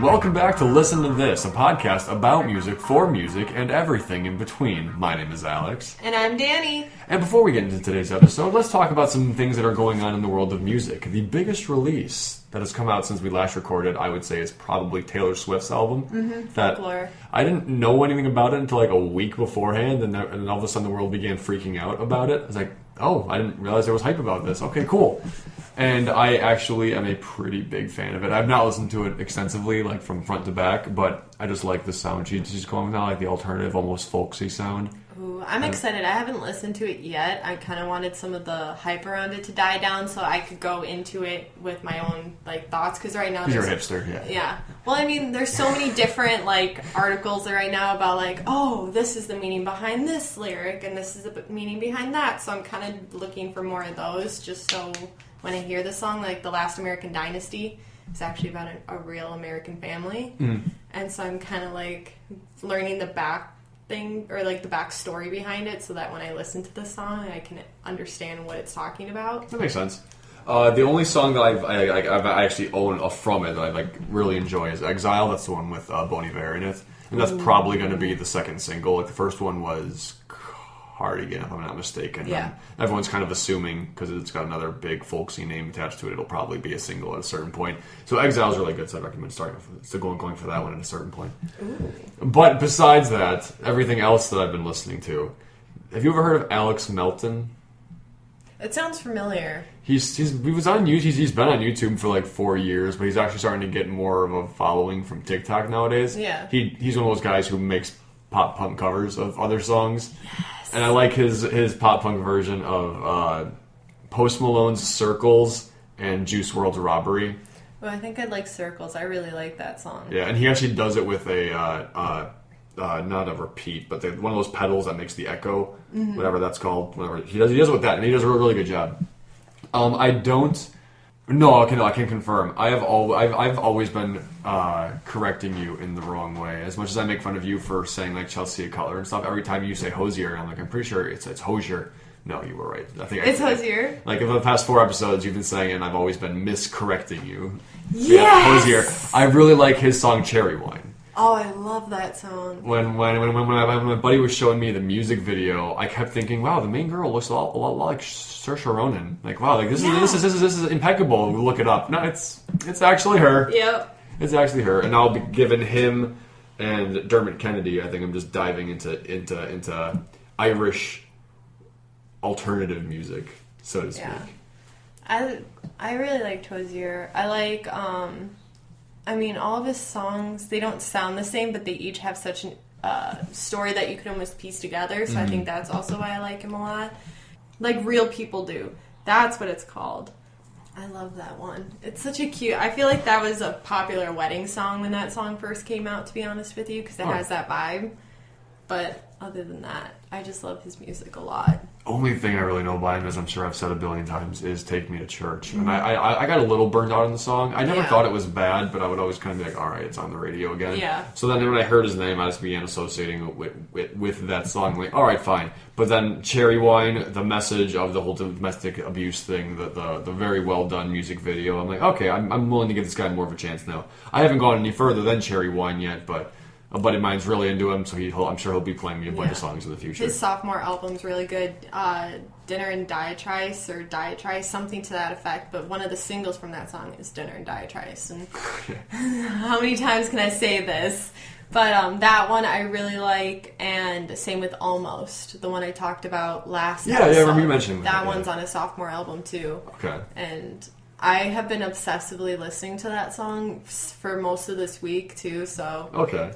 Welcome back to Listen to This, a podcast about music, for music, and everything in between. My name is Alex. And I'm Danny. And before we get into today's episode, let's talk about some things that are going on in the world of music. The biggest release that has come out since we last recorded, I would say, is probably Taylor Swift's album. Folklore. I didn't know anything about it until like a week beforehand, and then all of a sudden the world began freaking out about it. I was like, oh, I didn't realize there was hype about this. Okay, cool. And I actually am a pretty big fan of it. I've not listened to it extensively, like from front to back, but I just like the sound she's going with now, like the alternative, almost folksy sound. Ooh, I'm excited. I haven't listened to it yet. I kind of wanted some of the hype around it to die down so I could go into it with my own like thoughts. Because right now, you're a hipster, yeah. Yeah. Well, I mean, there's so many different like articles right now about like, oh, this is the meaning behind this lyric, and this is the meaning behind that. So I'm kind of looking for more of those, just so when I hear the song, like The Last American Dynasty, it's actually about a real American family. And so I'm kind of like learning the back thing, or like the backstory behind it, so that when I listen to the song, I can understand what it's talking about. That makes sense. The only song that I actually own from it that I like really enjoy is Exile. That's the one with Bon Iver in it. And that's probably going to be the second single. Like the first one was Cardigan, if I'm not mistaken. Yeah. And everyone's kind of assuming, because it's got another big folksy name attached to it, it'll probably be a single at a certain point. So Exile's really good, so I recommend going for that one at a certain point. Ooh. But besides that, everything else that I've been listening to, have you ever heard of Alex Melton? It sounds familiar. He was on YouTube. He's been on YouTube for like 4 years, but he's actually starting to get more of a following from TikTok nowadays. Yeah. He's one of those guys who makes pop punk covers of other songs. Yes. And I like his pop punk version of Post Malone's Circles and Juice WRLD's Robbery. Well, I think I'd like Circles. I really like that song. Yeah, and he actually does it with a not a repeat, but one of those pedals that makes the echo, whatever that's called. Whatever he does it with that, and he does a really good job. I can confirm. I've always been correcting you in the wrong way. As much as I make fun of you for saying like Chelsea Cutler and stuff, every time you say Hosier, I'm like, I'm pretty sure it's Hosier. No, you were right. I think it's Hosier. Like in the past 4 episodes, you've been saying it, and I've always been miscorrecting you. Yes! Yeah, Hosier. I really like his song Cherry Wine. Oh, I love that song. When my buddy was showing me the music video, I kept thinking, wow, the main girl looks a lot like Saoirse Ronan. Like, wow, like this is impeccable. We look it up. No, it's actually her. Yep. It's actually her. And I'll be giving him and Dermot Kennedy. I think I'm just diving into Irish alternative music, so to speak. Yeah. I really liked Hosier. I like all of his songs, they don't sound the same, but they each have such a story that you could almost piece together, so I think that's also why I like him a lot. Like Real People Do. That's what it's called. I love that one. It's such a cute... I feel like that was a popular wedding song when that song first came out, to be honest with you, because it has that vibe. But other than that, I just love his music a lot. Only thing I really know by him, as I'm sure I've said a billion times, is Take Me to Church. And I got a little burned out on the song. I never thought it was bad, but I would always kind of be like, all right, it's on the radio again. Yeah. So then when I heard his name, I just began associating it with that song. I'm like, all right, fine. But then Cherry Wine, the message of the whole domestic abuse thing, the very well done music video, I'm like, okay, I'm willing to give this guy more of a chance now. I haven't gone any further than Cherry Wine yet, but a buddy of mine's really into him, so I'm sure he'll be playing me a bunch of songs in the future. His sophomore album's really good. Dinner and Diatrice, or Diatrice, something to that effect. But one of the singles from that song is Dinner and Diatrice. And how many times can I say this? But that one I really like, and same with Almost, the one I talked about last episode. Yeah, I remember you mentioning that. That one's on a sophomore album too. Okay. And I have been obsessively listening to that song for most of this week too, so... Okay.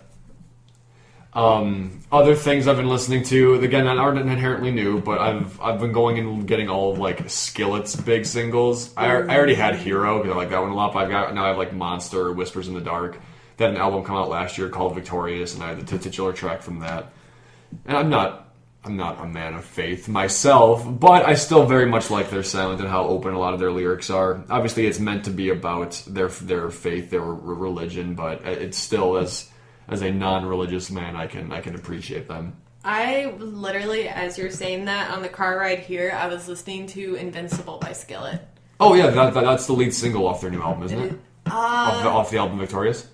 Other things I've been listening to, again, aren't inherently new, but I've been going and getting all of like Skillet's big singles. I already had Hero because I like that one a lot. But I have like Monster, Whispers in the Dark. They had an album come out last year called Victorious, and I had the titular track from that. And I'm not a man of faith myself, but I still very much like their sound and how open a lot of their lyrics are. Obviously, it's meant to be about their faith, their religion, but it's still as a non-religious man, I can appreciate them. I literally, as you're saying that, on the car ride here, I was listening to Invincible by Skillet. Oh yeah, that's the lead single off their new album, isn't it? Off the album Victorious?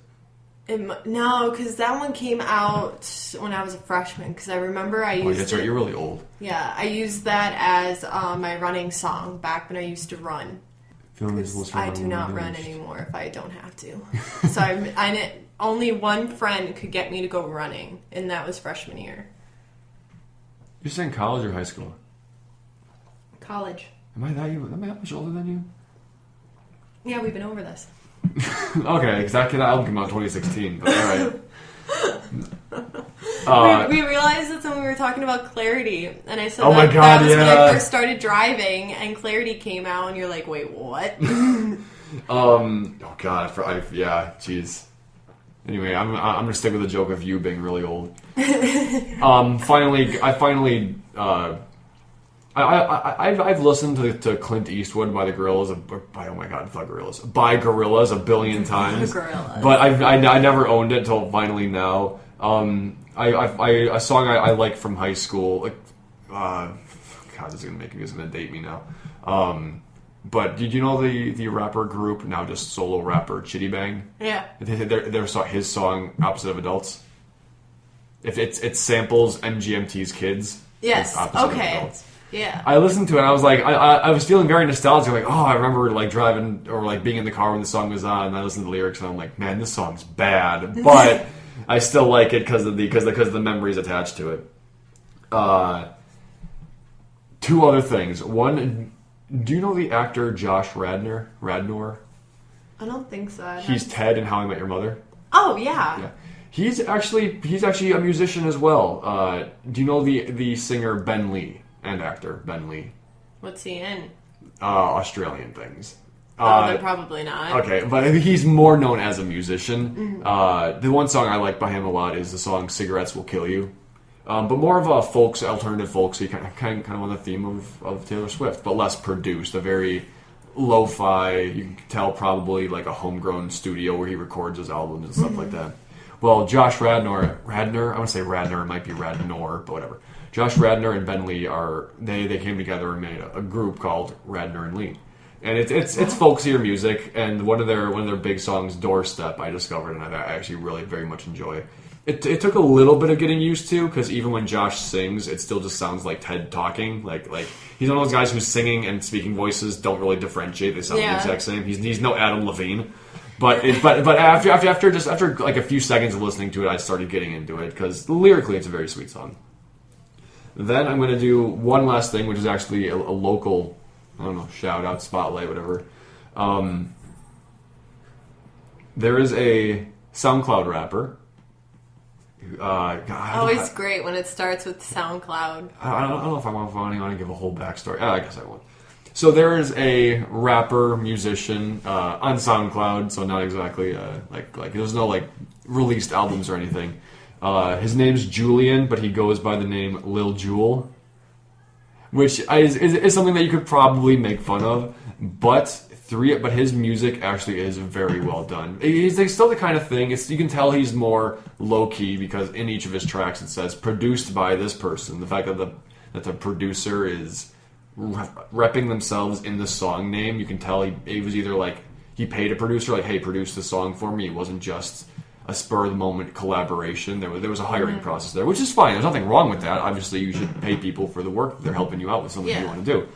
No, because that one came out when I was a freshman, because I remember I used that's right, you're really old. Yeah, I used that as my running song back when I used to run. I do not run anymore if I don't have to. So only one friend could get me to go running, and that was freshman year. You're saying college or high school? College. Am I that much older than you? Yeah, we've been over this. Okay, because that album came out in 2016, but alright. We realized this when we were talking about Clarity, and I said that was when I first started driving, and Clarity came out, and you're like, wait, what? Oh god, jeez. Anyway, I'm gonna stick with the joke of you being really old. I've listened to Clint Eastwood by Gorillaz a billion times. But I never owned it till finally now. A song I like from high school. God, this is gonna make me date me now. But did you know the rapper group, now just solo rapper, Chitty Bang? Yeah. His song "Opposite of Adults." If it samples MGMT's Kids. Yes. Okay. Yeah. I listened to it and I was like, I was feeling very nostalgic, like, I remember like driving or like being in the car when the song was on, and I listened to the lyrics and I'm like, man, this song's bad, but I still like it because of the memories attached to it. Two other things. One, do you know the actor Josh Radnor? I don't think so. He's Ted in How I Met Your Mother. Oh yeah. He's actually a musician as well. Do you know the singer Ben Lee? And actor Ben Lee. What's he in? Australian things. They're probably not. Okay, but he's more known as a musician. Mm-hmm. The one song I like by him a lot is the song "Cigarettes Will Kill You," but more of a alternative folksy kind of on the theme of Taylor Swift, but less produced. A very lo-fi. You can tell probably like a homegrown studio where he records his albums and stuff like that. Well, Josh Radnor. I want to say Radnor. It might be Radnor, but whatever. Josh Radnor and Ben Lee they came together and made a group called Radnor and Lee, and it's folksier music. And one of their big songs, "Doorstep," I discovered, and I actually really very much enjoy. It took a little bit of getting used to, because even when Josh sings, it still just sounds like Ted talking. Like he's one of those guys whose singing and speaking voices don't really differentiate; they sound the exact same. He's no Adam Levine. But after like a few seconds of listening to it, I started getting into it because lyrically it's a very sweet song. Then I'm going to do one last thing, which is actually a local, I don't know, shout out, spotlight, whatever. There is a SoundCloud rapper. Always great when it starts with SoundCloud. I don't know if I want to give a whole backstory. I guess I won't. So there is a rapper, musician on SoundCloud, so not exactly like there's no like released albums or anything. His name's Julian, but he goes by the name Lil Jewel, which is something that you could probably make fun of, but his music actually is very well done. He's still the kind of thing. You can tell he's more low key because in each of his tracks it says produced by this person. The fact that the producer is repping themselves in the song name, you can tell he was either like he paid a producer like, hey, produce the song for me. It wasn't just a spur of the moment collaboration. There was a hiring process there, which is fine. There's nothing wrong with that. Obviously, you should pay people for the work that they're helping you out with something you want to do.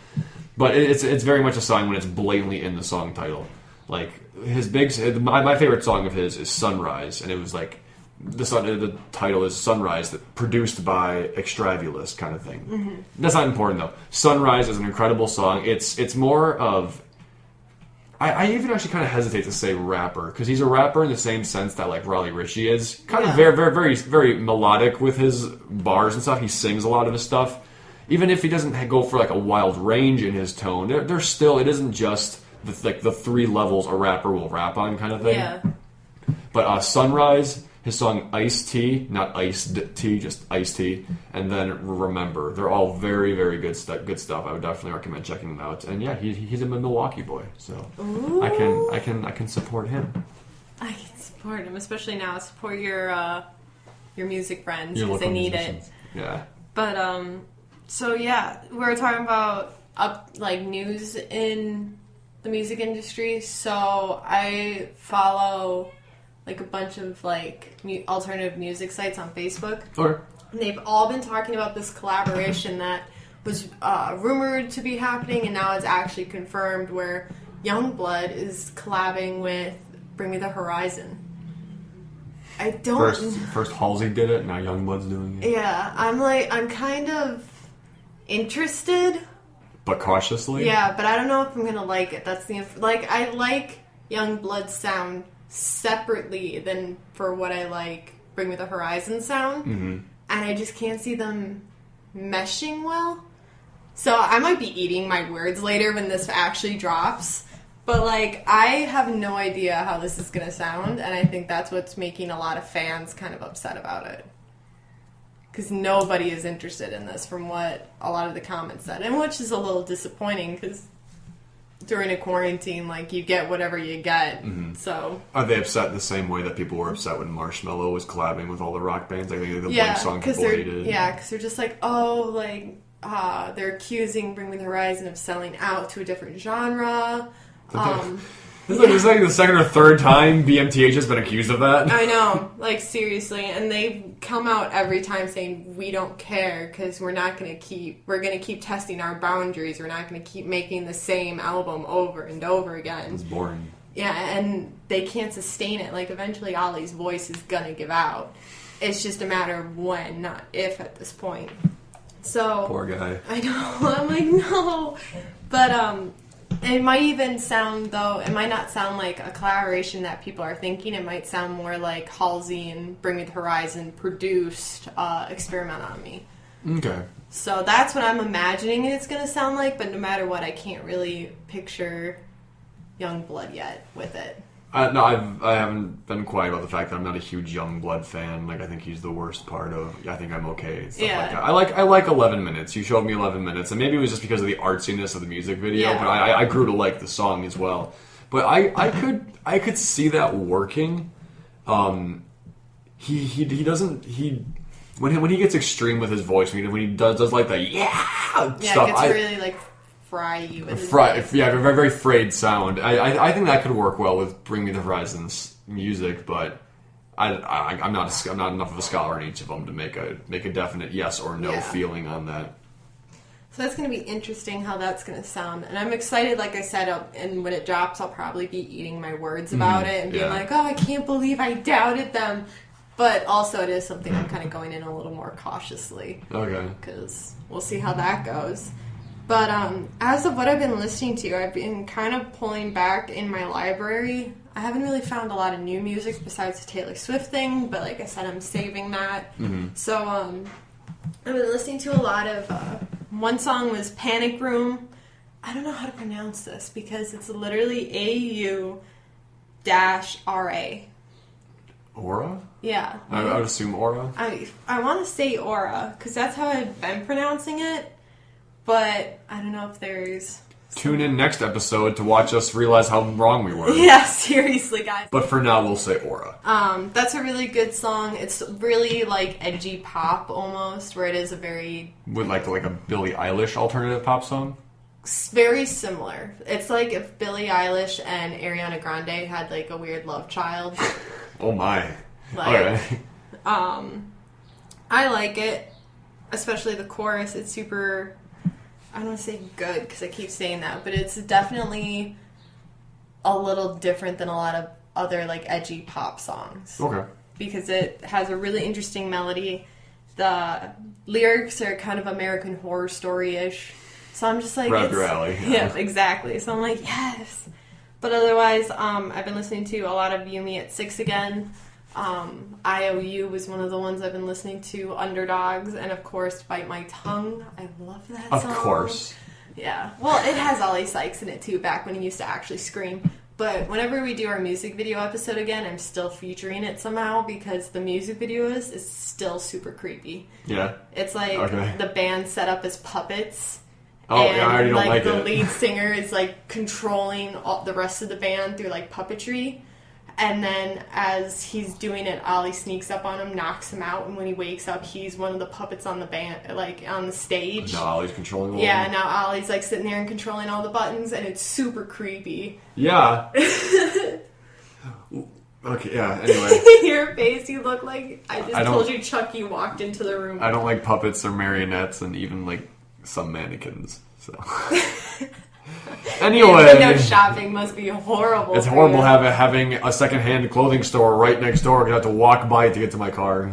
But it's very much a sign when it's blatantly in the song title. Like my favorite song of his is Sunrise, and it was like the title is Sunrise, that produced by Extravulous kind of thing. Mm-hmm. That's not important though. Sunrise is an incredible song. It's more of I even actually kind of hesitate to say rapper, because he's a rapper in the same sense that like Raleigh Ritchie is. Kind of very, very, very, very melodic with his bars and stuff. He sings a lot of his stuff. Even if he doesn't go for like a wild range in his tone, there's still, it isn't just the three levels a rapper will rap on kind of thing. Yeah. But Sunrise, his song Iced Tea, not Iced Tea, just Iced Tea, and then Remember. They're all very, very good stuff. I would definitely recommend checking them out. And yeah, he's a Milwaukee boy, so ooh. I can support him. I can support him, especially now. Support your music friends because they need it. Yeah. But so yeah, we're talking about news in the music industry. So I follow like a bunch of like alternative music sites on Facebook. Okay. And they've all been talking about this collaboration that was rumored to be happening, and now it's actually confirmed, where Youngblood is collabing with Bring Me the Horizon. I don't... First Halsey did it, now Youngblood's doing it. Yeah, I'm kind of interested. But cautiously? Yeah, but I don't know if I'm gonna like it. That's the... I like Youngblood's sound separately than for what I like Bring Me the Horizon sound. Mm-hmm. And I just can't see them meshing well. So I might be eating my words later when this actually drops. But, like, I have no idea how this is going to sound, and I think that's what's making a lot of fans kind of upset about it. Because nobody is interested in this from what a lot of the comments said. And which is a little disappointing, because during a quarantine, like, you get whatever you get. Mm-hmm. So are they upset the same way that people were upset when Marshmello was collabing with all the rock bands? Like, the Blink song people hated. Yeah, because they're just like, oh, like... they're accusing Bring Me the Horizon of selling out to a different genre. It's like the second or third time BMTH has been accused of that. I know, like seriously, and they come out every time saying we don't care because we're going to keep testing our boundaries. We're not going to keep making the same album over and over again. It's boring. Yeah, and they can't sustain it. Like eventually, Ollie's voice is gonna give out. It's just a matter of when, not if, at this point. So poor guy. I know. I'm like, no. But it might even sound, though, it might not sound like a collaboration that people are thinking. It might sound more like Halsey and Bring Me the Horizon produced Experiment on Me. Okay. So that's what I'm imagining it's going to sound like, but no matter what, I can't really picture Youngblood yet with it. No, I haven't been quiet about the fact that I'm not a huge Youngblood fan. Like, I think he's the worst part of I Think I'm Okay and stuff like that. I like 11 minutes. You showed me 11 minutes, and maybe it was just because of the artsiness of the music video, but I grew to like the song as well. But I could see that working. He doesn't when he gets extreme with his voice, when he does like the stuff. It gets really like fry you with his voice. Yeah, very, very frayed sound. I think that could work well with Bring Me the Horizon's music, but I'm not enough of a scholar in each of them to make a definite yes or no feeling on that. So that's going to be interesting how that's going to sound. And I'm excited, like I said, and when it drops, I'll probably be eating my words about it and being like, oh, I can't believe I doubted them. But also it is something I'm kind of going in a little more cautiously. Okay. Because we'll see how that goes. But as of what I've been listening to, I've been kind of pulling back in my library. I haven't really found a lot of new music besides the Taylor Swift thing, but like I said, I'm saving that. Mm-hmm. So I've been listening to a lot of... one song was Panic Room. I don't know how to pronounce this because it's literally A-U-R-A. Aura? Yeah. I would assume Aura. I want to say Aura because that's how I've been pronouncing it. But I don't know if there's... Tune in next episode to watch us realize how wrong we were. Yeah, seriously, guys. But for now, we'll say Aura. That's a really good song. It's really like edgy pop almost, where it is a very... With like a Billie Eilish alternative pop song? Very similar. It's like if Billie Eilish and Ariana Grande had like a weird love child. Oh my. Like, okay. I like it. Especially the chorus. It's super... I don't want to say good because I keep saying that, but it's definitely a little different than a lot of other like edgy pop songs. Okay. Because it has a really interesting melody. The lyrics are kind of American Horror Story-ish. So I'm just like... Right up your alley. Yeah, exactly. So I'm like, yes! But otherwise, I've been listening to a lot of Yumi at 6 again. IOU was one of the ones I've been listening to, Underdogs, and of course Bite My Tongue. I love that song. Of course. Yeah. Well, it has Ollie Sykes in it too, back when he used to actually scream. But whenever we do our music video episode again, I'm still featuring it somehow because the music video is still super creepy. Yeah. It's like the band set up as puppets. Oh, and, yeah, I already don't like it. The lead singer is like controlling the rest of the band through like puppetry. And then as he's doing it, Ollie sneaks up on him, knocks him out, and when he wakes up, he's one of the puppets on the band, like on the stage. Now Ollie's controlling all Yeah, now Ollie's like sitting there and controlling all the buttons, and it's super creepy. Yeah. Okay, yeah, anyway. Your face, you look like I told you Chucky walked into the room. I don't like puppets or marionettes and even like some mannequins. So anyway, window shopping must be horrible. It's horrible having a secondhand clothing store right next door. I have to walk by it to get to my car.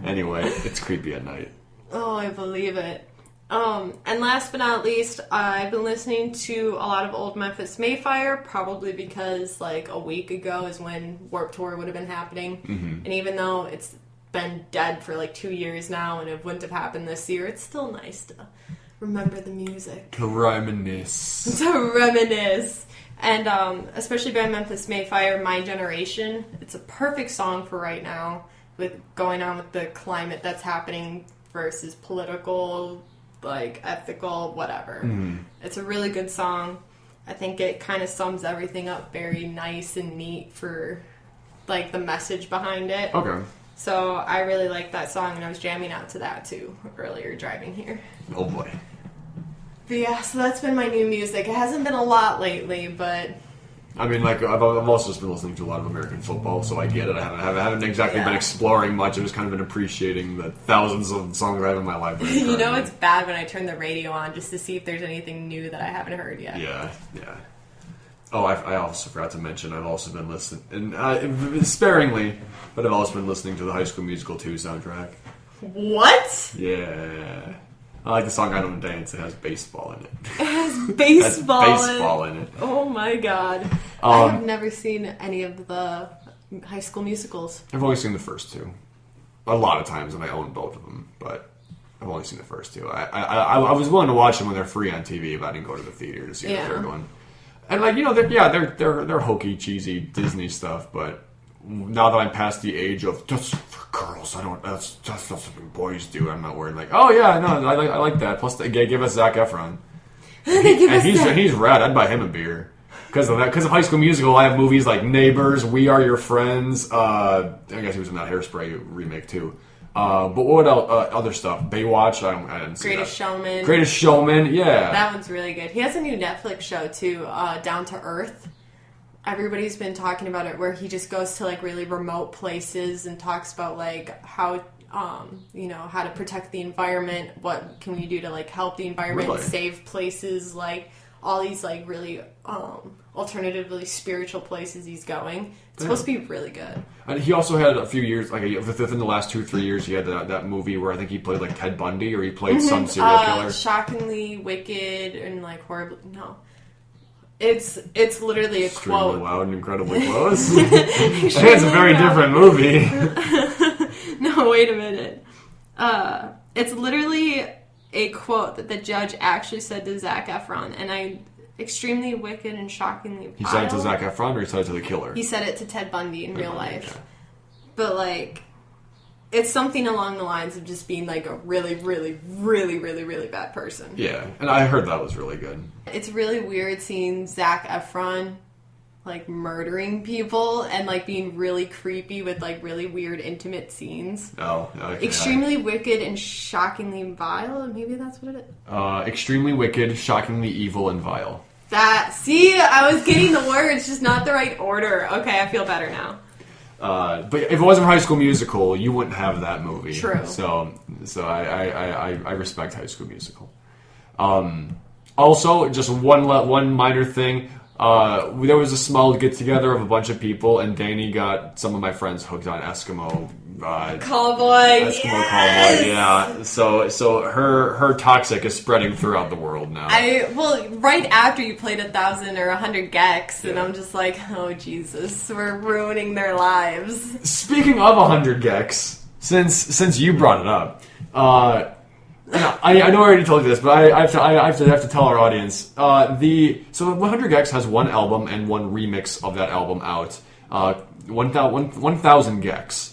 Anyway, it's creepy at night. Oh, I believe it. And last but not least, I've been listening to a lot of old Memphis May Fire, probably because like a week ago is when Warped Tour would have been happening. Mm-hmm. And even though it's been dead for like 2 years now and it wouldn't have happened this year, it's still nice to remember the music. To reminisce. And especially by Memphis May Fire, My Generation. It's a perfect song for right now, with going on with the climate that's happening versus political, like ethical, whatever. Mm-hmm. It's a really good song. I think it kind of sums everything up very nice and neat for like the message behind it. Okay. So I really like that song, and I was jamming out to that too earlier driving here. Oh boy. But yeah, so that's been my new music. It hasn't been a lot lately, but I mean, like, I've also just been listening to a lot of American football, so I get it. I haven't exactly been exploring much. I've just kind of been appreciating the thousands of songs I have in my library. You know, it's bad when I turn the radio on just to see if there's anything new that I haven't heard yet. Yeah. Oh, I also forgot to mention, I've also been listening, and sparingly, but I've also been listening to the High School Musical 2 soundtrack. What? Yeah. I like the song I Don't Dance. It has baseball in it. It has baseball, in it. Oh my god. I have never seen any of the High School Musicals. I've only seen the first two. A lot of times, and I own both of them, but I've only seen the first two. I was willing to watch them when they're free on TV, but I didn't go to the theater to see the third one. And like, you know, they're hokey, cheesy Disney stuff, but now that I'm past the age of that's for girls, that's something boys do. I'm not worried. Like, oh yeah, no, I like that. Plus, they give us Zac Efron, and he's rad. I'd buy him a beer because of that. Because of High School Musical, I have movies like Neighbors, We Are Your Friends. I guess he was in that Hairspray remake too. But what else? Other stuff? Baywatch. I didn't see Greatest that. Showman. Greatest Showman. Yeah, that one's really good. He has a new Netflix show too, Down to Earth. Everybody's been talking about it, where he just goes to like really remote places and talks about like how how to protect the environment, what can we do to like help the environment, Really? Save places, like all these like really alternatively spiritual places he's going. It's supposed to be really good. And he also had a few years, like within the last 2-3 years, he had that movie where I think he played like Ted Bundy, or he played some serial killer. Shockingly wicked and like horribly It's literally a Extremely quote. loud and incredibly close. It's a very different movie. No, wait a minute. It's literally a quote that the judge actually said to Zac Efron, and extremely wicked and shockingly vile. He said it to Zac Efron, or he said it to the killer? He said it to Ted Bundy in real life. Yeah. But like, it's something along the lines of just being like a really, really, really, really, really bad person. Yeah, and I heard that was really good. It's really weird seeing Zac Efron like murdering people and like being really creepy with like really weird intimate scenes. Oh, okay. Extremely wicked and shockingly vile. Maybe that's what it is. Extremely wicked, shockingly evil, and vile. I was getting the words, just not the right order. Okay, I feel better now. But if it wasn't for High School Musical, you wouldn't have that movie. True. So I respect High School Musical. Also, just one minor thing. There was a small get-together of a bunch of people, and Danny got some of my friends hooked on Eskimo. Cowboy, Cowboy, yeah. So her toxic is spreading throughout the world now. Right after you played 1,000 or 100 Gex, and I'm just like, oh Jesus, we're ruining their lives. Speaking of 100 Gex, since you brought it up, I know I already told you this, but I have to tell our audience. So 100 Gex has one album and one remix of that album out. 1,000 Gex.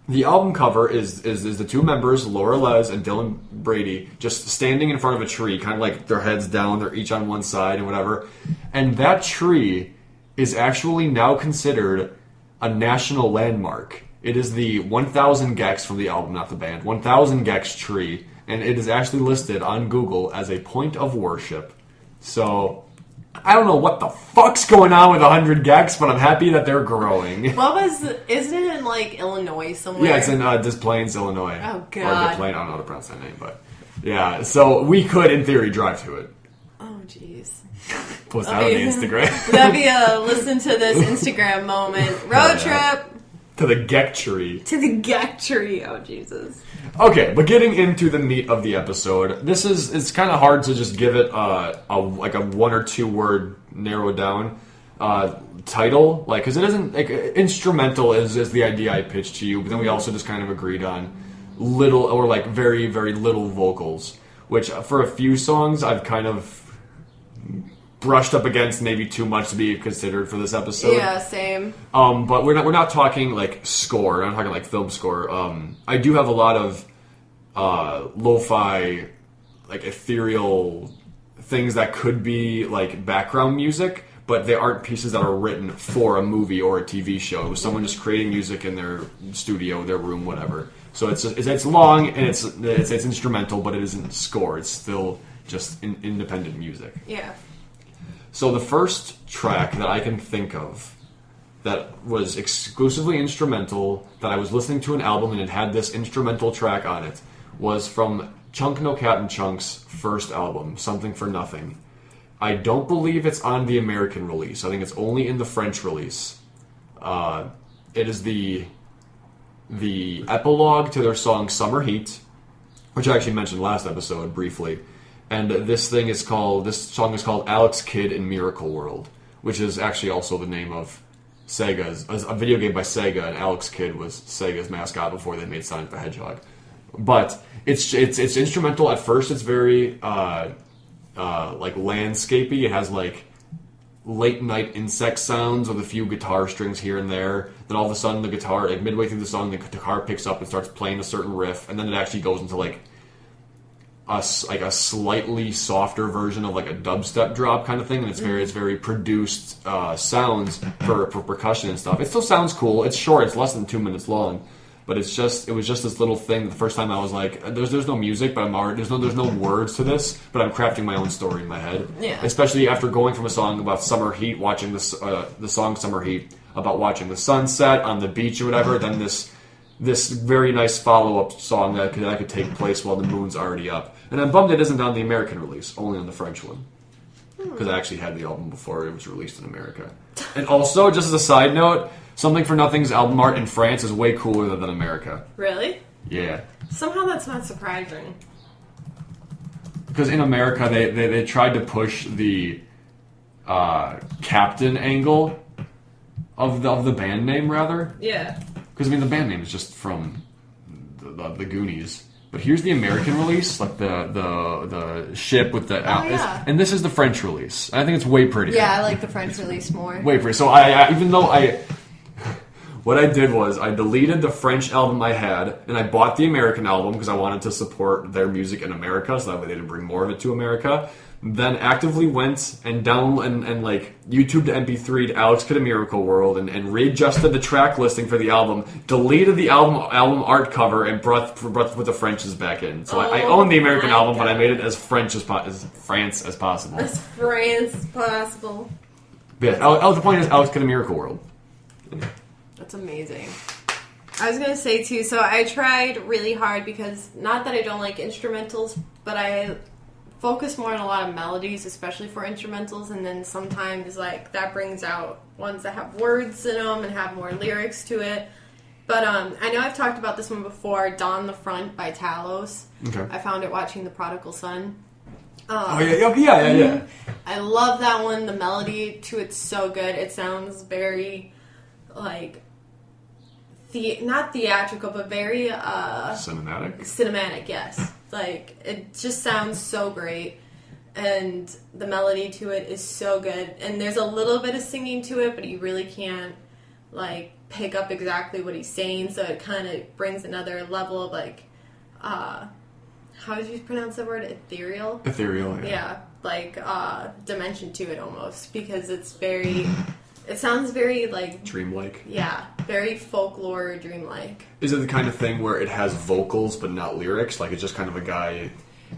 The album cover is the two members, Laura Les and Dylan Brady, just standing in front of a tree, kind of like their heads down, they're each on one side and whatever. And that tree is actually now considered a national landmark. It is the 1000 Gex from the album, not the band, 1000 Gex tree, and it is actually listed on Google as a point of worship. So, I don't know what the fuck's going on with 100 Gex, but I'm happy that they're growing. Isn't it in, like, Illinois somewhere? Yeah, it's in Des Plaines, Illinois. Oh, God. Or Des Plaines, I don't know how to pronounce that name, but... Yeah, so we could, in theory, drive to it. Oh, jeez. Post that on the Instagram. That'd be a listen to this Instagram moment. Road trip! To the Gex tree. To the Gex tree. Oh, Jesus. Okay, but getting into the meat of the episode, it's kind of hard to just give it a 1 or 2 word narrowed down title, like, because it isn't, like, instrumental is the idea I pitched to you, but then we also just kind of agreed on little, or like very, very little vocals, which for a few songs I've kind of brushed up against maybe too much to be considered for this episode. Yeah, same. But we're not talking like score. We're not talking like film score. I do have a lot of lo-fi, like ethereal things that could be like background music, but they aren't pieces that are written for a movie or a TV show. It was someone just creating music in their studio, their room, whatever. So it's long and it's instrumental, but it isn't score. It's still just independent music. Yeah. So the first track that I can think of that was exclusively instrumental, that I was listening to an album and it had this instrumental track on it, was from Chunk No Captain Chunk's first album, Something for Nothing. I don't believe it's on the American release. I think it's only in the French release. It is the epilogue to their song Summer Heat, which I actually mentioned last episode briefly. And this song is called Alex Kidd in Miracle World, which is actually also the name of Sega's, a video game by Sega, and Alex Kidd was Sega's mascot before they made Sonic the Hedgehog. But it's instrumental. At first it's very like landscapey. It has like late night insect sounds with a few guitar strings here and there. Then all of a sudden the guitar, like midway through the song, the guitar picks up and starts playing a certain riff, and then it actually goes into like a slightly softer version of like a dubstep drop kind of thing, and it's very produced sounds for percussion and stuff. It still sounds cool. It's short. It's less than 2 minutes long, but it was just this little thing. The first time I was like, there's no music, but there's no words to this, but I'm crafting my own story in my head. Yeah. Especially after going from a song about summer heat, watching the song Summer Heat about watching the sunset on the beach or whatever, then this very nice follow-up song that could take place while the moon's already up. And I'm bummed it isn't on the American release, only on the French one. Because I actually had the album before it was released in America. And also, just as a side note, Something for Nothing's album art in France is way cooler than America. Really? Yeah. Somehow that's not surprising. Because in America, they tried to push the captain angle of the band name, rather. Yeah. Because, I mean, the band name is just from the Goonies. But here's the American release, like the ship with the... yeah. And this is the French release. I think it's way prettier. Yeah, I like the French release more. Way prettier. So what I did was I deleted the French album I had, and I bought the American album because I wanted to support their music in America, so that way they didn't bring more of it to America. Then actively went and like YouTube to MP3'd Alex Kidd in Miracle World and readjusted the track listing for the album, deleted the album art cover, and put the French's back in. So I own the American album, but I made it as France as possible. As France as possible. But yeah, the point is Alex Kidd in Miracle World. That's amazing. I was going to say, too, so I tried really hard because, not that I don't like instrumentals, but I focus more on a lot of melodies, especially for instrumentals, and then sometimes, like, that brings out ones that have words in them and have more lyrics to it. But I know I've talked about this one before, Dawn the Front by Talos. Okay. I found it watching The Prodigal Son. Yeah. I love that one. The melody to it's so good. It sounds very, like... not theatrical, but very cinematic, yes. Like, it just sounds so great, and the melody to it is so good, and there's a little bit of singing to it, but you really can't like pick up exactly what he's saying, so it kind of brings another level of like how did you pronounce the word? Ethereal, yeah. Yeah, like dimension to it almost, because it's It sounds very, like... dreamlike. Yeah, very folklore, dreamlike. Is it the kind of thing where it has vocals but not lyrics? Like, it's just kind of a guy...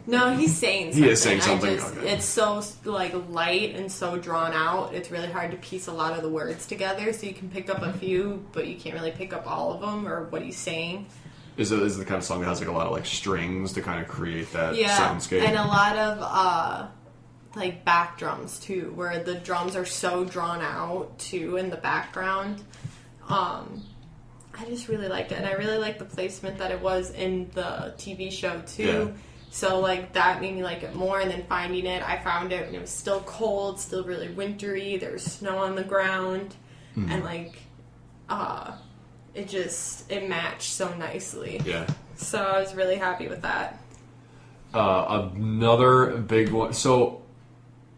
No, he's saying something. He is saying something. Okay. It's so, like, light and so drawn out, it's really hard to piece a lot of the words together, so you can pick up a few, but you can't really pick up all of them, or what he's saying. Is it the kind of song that has, like, a lot of, like, strings to kind of create that soundscape? And a lot of, like, back drums, too, where the drums are so drawn out, too, in the background. I just really liked it, and I really liked the placement that it was in the TV show, too. Yeah. So, like, that made me like it more, and then finding it, I found it, and it was still cold, still really wintry, there was snow on the ground, and, like, it matched so nicely. Yeah. So I was really happy with that. Another big one, so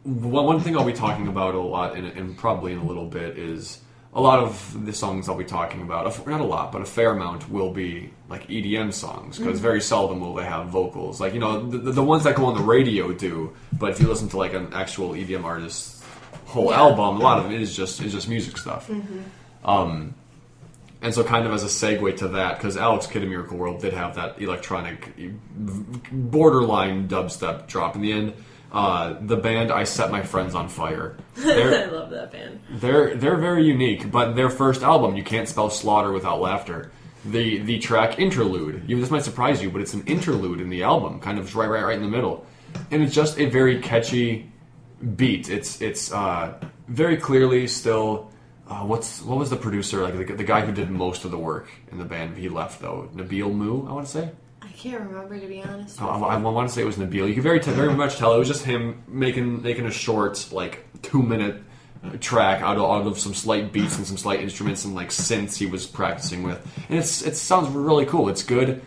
one thing I'll be talking about a lot, and probably in a little bit, is a lot of the songs I'll be talking about, not a lot, but a fair amount will be like EDM songs, because very seldom will they have vocals. Like, you know, the ones that go on the radio do, but if you listen to like an actual EDM artist's whole album, a lot of it is just music stuff. And so kind of as a segue to that, because Alex Kidd in Miracle World did have that electronic, borderline dubstep drop in the end. The band I Set My Friends on Fire. I love that band. They're very unique, but their first album, You Can't Spell Slaughter Without Laughter. The track Interlude, this might surprise you, but it's an interlude in the album, kind of right in the middle. And it's just a very catchy beat. It's very clearly still... what was the producer, like the guy who did most of the work in the band? He left, though. Nabil Mu, I want to say? I can't remember, to be honest. I want to say it was Nabil. You can very much tell it was just him making a short, like, 2-minute track out of some slight beats and some slight instruments and like synths he was practicing with. And it sounds really cool. It's good.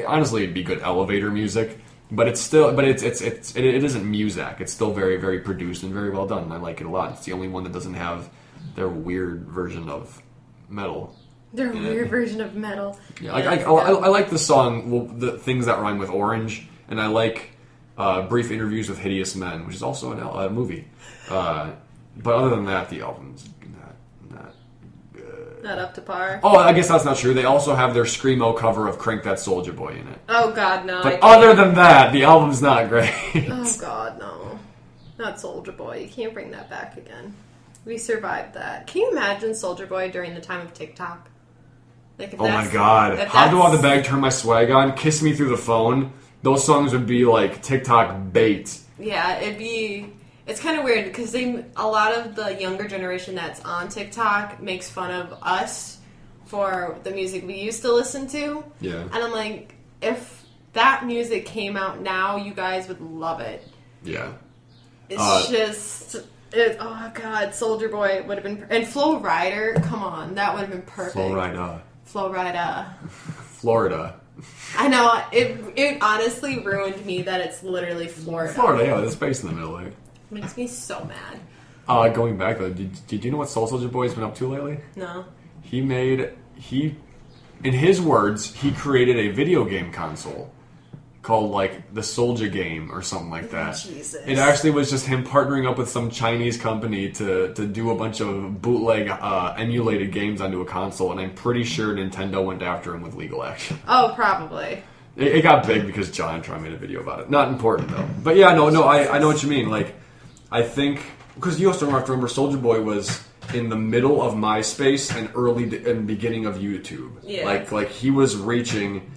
Honestly, it'd be good elevator music, but it isn't Muzak. It's still very, very produced and very well done. And I like it a lot. It's the only one that doesn't have their weird version of metal. Their weird version of metal. Yeah, I like the song, the things that rhyme with orange, and I like Brief Interviews with Hideous Men, which is also a movie. But other than that, the album's not good. Not up to par. Oh, I guess that's not true. They also have their Screamo cover of Crank That Soulja Boy in it. Oh, God, no. But other than that, the album's not great. Oh, God, no. Not Soulja Boy. You can't bring that back again. We survived that. Can you imagine Soulja Boy during the time of TikTok? Like, oh my God. How do I the bag turn my swag on? Kiss Me Through the Phone. Those songs would be like TikTok bait. Yeah, it's kind of weird because a lot of the younger generation that's on TikTok makes fun of us for the music we used to listen to. Yeah. And I'm like, if that music came out now, you guys would love it. Yeah. It's just... oh God, Soulja Boy would have been... And Flo Rida, come on, that would have been perfect. Flo Rida. Florida. I know, it honestly ruined me that it's literally Florida. Florida, yeah, there's space in the middle there. Makes me so mad. Going back though, did you know what Soulja Boy's been up to lately? No. In his words, he created a video game console called like the Soulja Game or something like that. Jesus. It actually was just him partnering up with some Chinese company to do a bunch of bootleg emulated games onto a console, and I'm pretty sure Nintendo went after him with legal action. Oh, probably. It got big because John Tron made a video about it. Not important though. But yeah, no, I know what you mean. Like, I think because you also have to remember Soulja Boy was in the middle of MySpace and beginning of YouTube. Yeah. Like he was reaching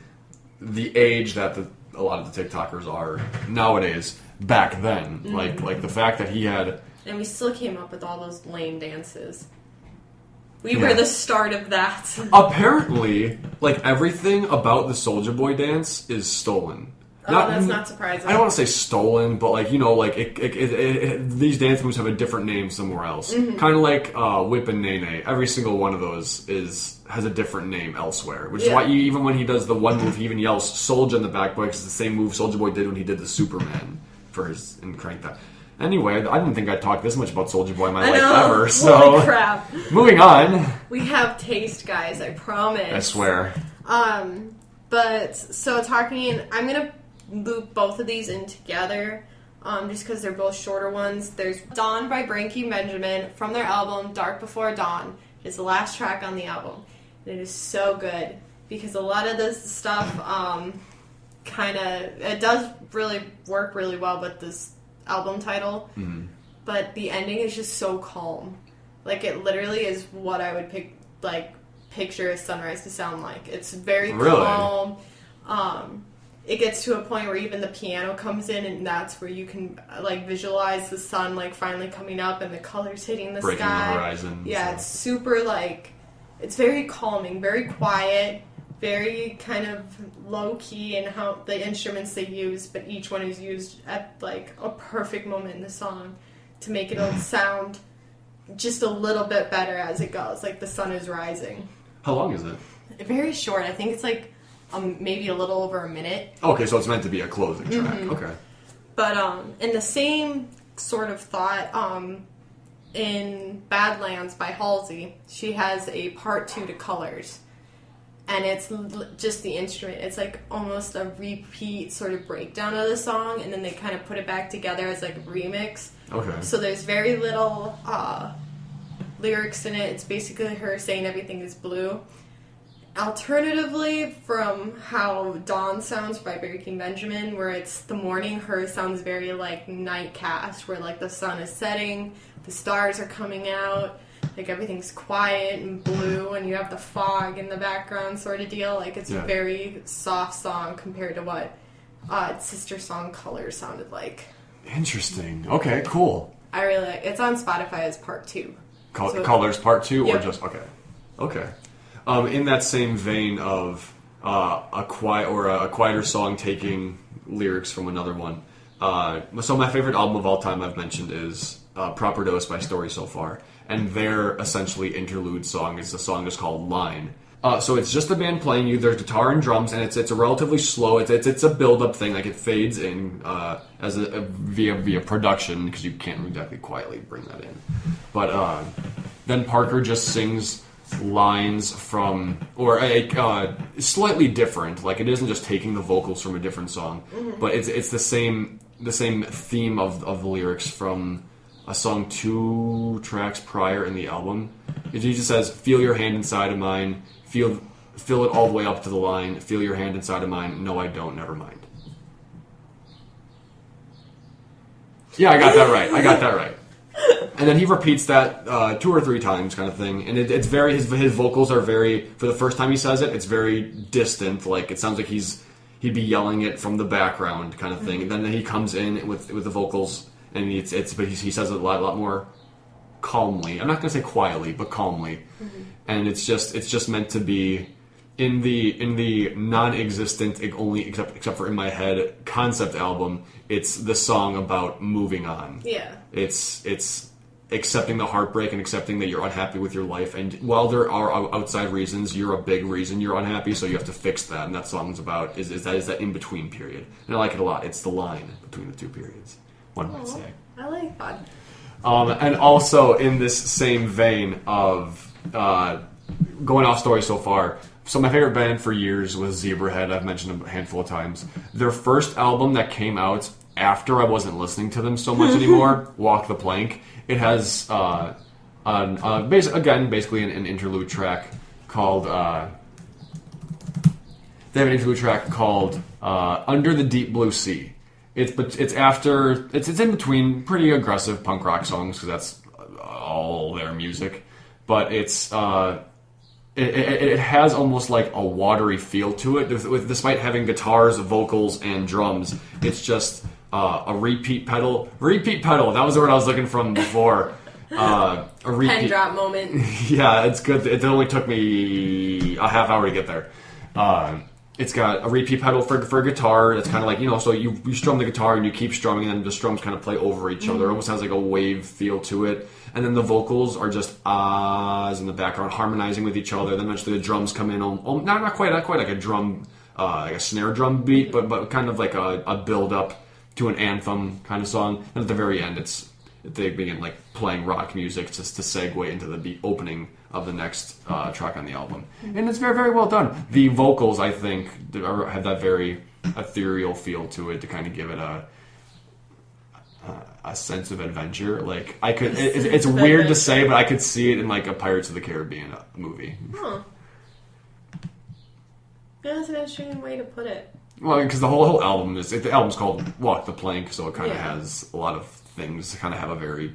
the age that a lot of the TikTokers are nowadays. Back then, like the fact that he had, and we still came up with all those lame dances. We were the start of that. Apparently, like everything about the Soulja Boy dance is stolen. That's not surprising. I don't want to say stolen, but like, you know, like these dance moves have a different name somewhere else. Mm-hmm. Kind of like Whip and Nene. Every single one of those has a different name elsewhere. Which is why even when he does the one move, he even yells Soulja in the back because it's the same move Soulja Boy did when he did the Superman and Crank That. Anyway, I didn't think I'd talk this much about Soulja Boy in my life ever. So, holy crap. Moving on. We have taste, guys. I promise. I swear. But so I'm gonna loop both of these in together. just because they're both shorter ones. There's Dawn by Breaking Benjamin from their album Dark Before Dawn. It's the last track on the album. And it is so good because a lot of this stuff it does really work really well with this album title. Mm-hmm. But the ending is just so calm. Like, it literally is what I would picture a sunrise to sound like. It's very calm. It gets to a point where even the piano comes in, and that's where you can visualize the sun finally coming up and the colors hitting the breaking sky. The horizon. Yeah, it's super it's very calming, very quiet, very kind of low key in how the instruments they use, but each one is used at a perfect moment in the song to make it sound just a little bit better as it goes. Like the sun is rising. How long is it? Very short. I think it's maybe a little over a minute. Okay, so it's meant to be a closing track. Mm-hmm. Okay. But in the same sort of thought, in Badlands by Halsey, she has a part 2 to Colors. And it's just the instrument. It's almost a repeat sort of breakdown of the song, and then they kind of put it back together as a remix. Okay. So there's very little lyrics in it. It's basically her saying everything is blue. Alternatively, from how Dawn sounds by Breaking Benjamin, where it's the morning, her sounds very Nightcast, where the sun is setting, the stars are coming out, everything's quiet and blue, and you have the fog in the background sort of deal. It's a very soft song compared to what its sister song Colors sounded like. Interesting. Okay, cool. I really like it. It's on Spotify as part 2. Colors part 2 yep. Or just okay. In that same vein of a quieter song taking lyrics from another one. So my favorite album of all time I've mentioned is Proper Dose by Story So Far, and their essentially interlude song is called Line. So it's just the band playing you. There's guitar and drums, and it's a relatively slow. It's a build up thing. It fades in as via production because you can't exactly quietly bring that in. But then Parker just sings lines from slightly different. It isn't just taking the vocals from a different song, mm-hmm. but it's the same theme of the lyrics from a song 2 tracks prior in the album. He just says, "Feel your hand inside of mine, feel it all the way up to the line, feel your hand inside of mine, no I don't, never mind." Yeah, I got that right. And then he repeats that 2 or 3 times, kind of thing. And it's very his vocals are very, for the first time he says it, it's very distant. It sounds like he'd be yelling it from the background, kind of thing. Mm-hmm. And then he comes in with the vocals, and he says it a lot more calmly. I'm not going to say quietly, but calmly. Mm-hmm. And it's just meant to be in the non-existent, only except for in my head concept album. It's the song about moving on. Yeah. It's accepting the heartbreak and accepting that you're unhappy with your life. And while there are outside reasons, you're a big reason you're unhappy, so you have to fix that. And that song's about is that in-between period. And I like it a lot. It's the line between the 2 periods, one might say. I like that. And also in this same vein of going off Story So Far, so my favorite band for years was Zebrahead. I've mentioned them a handful of times. Their first album that came out after I wasn't listening to them so much anymore, Walk the Plank, it has basically an interlude track called Under the Deep Blue Sea. It's in between pretty aggressive punk rock songs because that's all their music, but it has almost like a watery feel to it. Despite having guitars, vocals, and drums, it's just a repeat pedal. Repeat pedal. That was the word I was looking from before. A repeat pen drop moment. Yeah, it's good. It only took me a half hour to get there. It's got a repeat pedal for guitar. It's kind of so you strum the guitar and you keep strumming, and then the strums kind of play over each other. It almost has like a wave feel to it. And then the vocals are just ahs in the background, harmonizing with each other. Then eventually the drums come in, not quite like a drum, like a snare drum beat, but kind of like a build up to an anthem kind of song. And at the very end, they begin playing rock music just to segue into the opening of the next track on the album. And it's very, very well done. The vocals, I think, have that very ethereal feel to it to kind of give it a sense of adventure. Like I could, it's weird to say, but I could see it in like a Pirates of the Caribbean movie. Huh. Yeah, that's an interesting way to put it. Well, because the whole album the album's called Walk the Plank, so it kind of has a lot of things that kind of have a very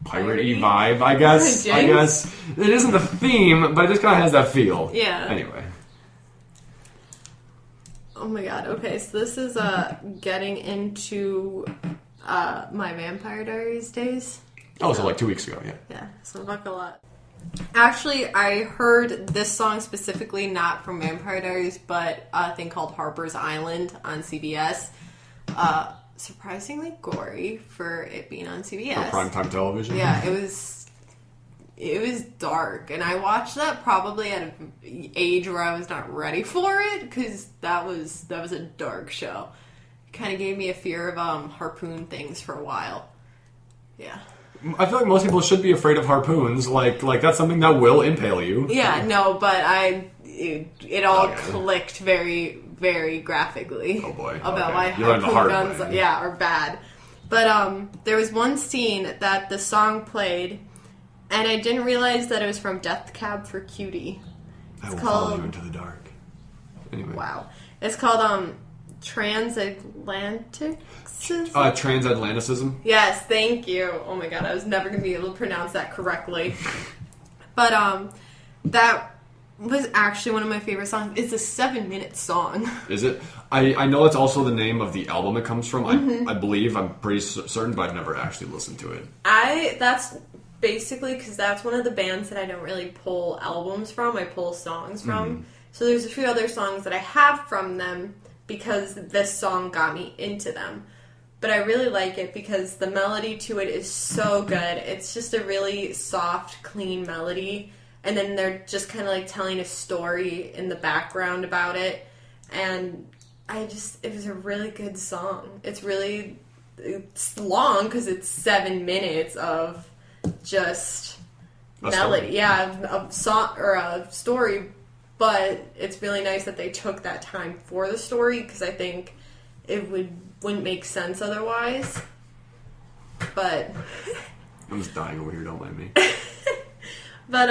piratey vibe, I guess. I guess it isn't the theme, but it just kind of has that feel. Yeah. Anyway. Oh my god. Okay, so this is getting into my Vampire Diaries days. Oh, so like 2 weeks ago, yeah. Yeah, so buckle up. Actually, I heard this song specifically not from Vampire Diaries, but a thing called Harpers Island on CBS. Surprisingly gory for it being on CBS. For primetime television? Yeah, it was dark, and I watched that probably at an age where I was not ready for it, because that was a dark show. It kind of gave me a fear of harpoon things for a while. Yeah. I feel like most people should be afraid of harpoons. Like that's something that will impale you. Yeah, no, but it all clicked very, very graphically. Oh boy! About why harpoon guns, are bad. But there was one scene that the song played, and I didn't realize that it was from Death Cab for Cutie. I will follow you into the dark. Anyway. Wow, it's called Transatlantic. Transatlanticism? Yes, thank you. Oh my god, I was never going to be able to pronounce that correctly. But that was actually one of my favorite songs. It's a 7-minute song. Is it? I know it's also the name of the album it comes from. Mm-hmm. I believe. I'm pretty certain, but I've never actually listened to it. That's basically because that's one of the bands that I don't really pull albums from. I pull songs from. Mm-hmm. So there's a few other songs that I have from them because this song got me into them. But I really like it because the melody to it is so good. It's just a really soft, clean melody. And then they're just kind of like telling a story in the background about it. And it was a really good song. It's long because it's 7 minutes of just melody. Yeah, a song or a story. But it's really nice that they took that time for the story because I think it wouldn't make sense otherwise. But I'm just dying over here, don't mind me. But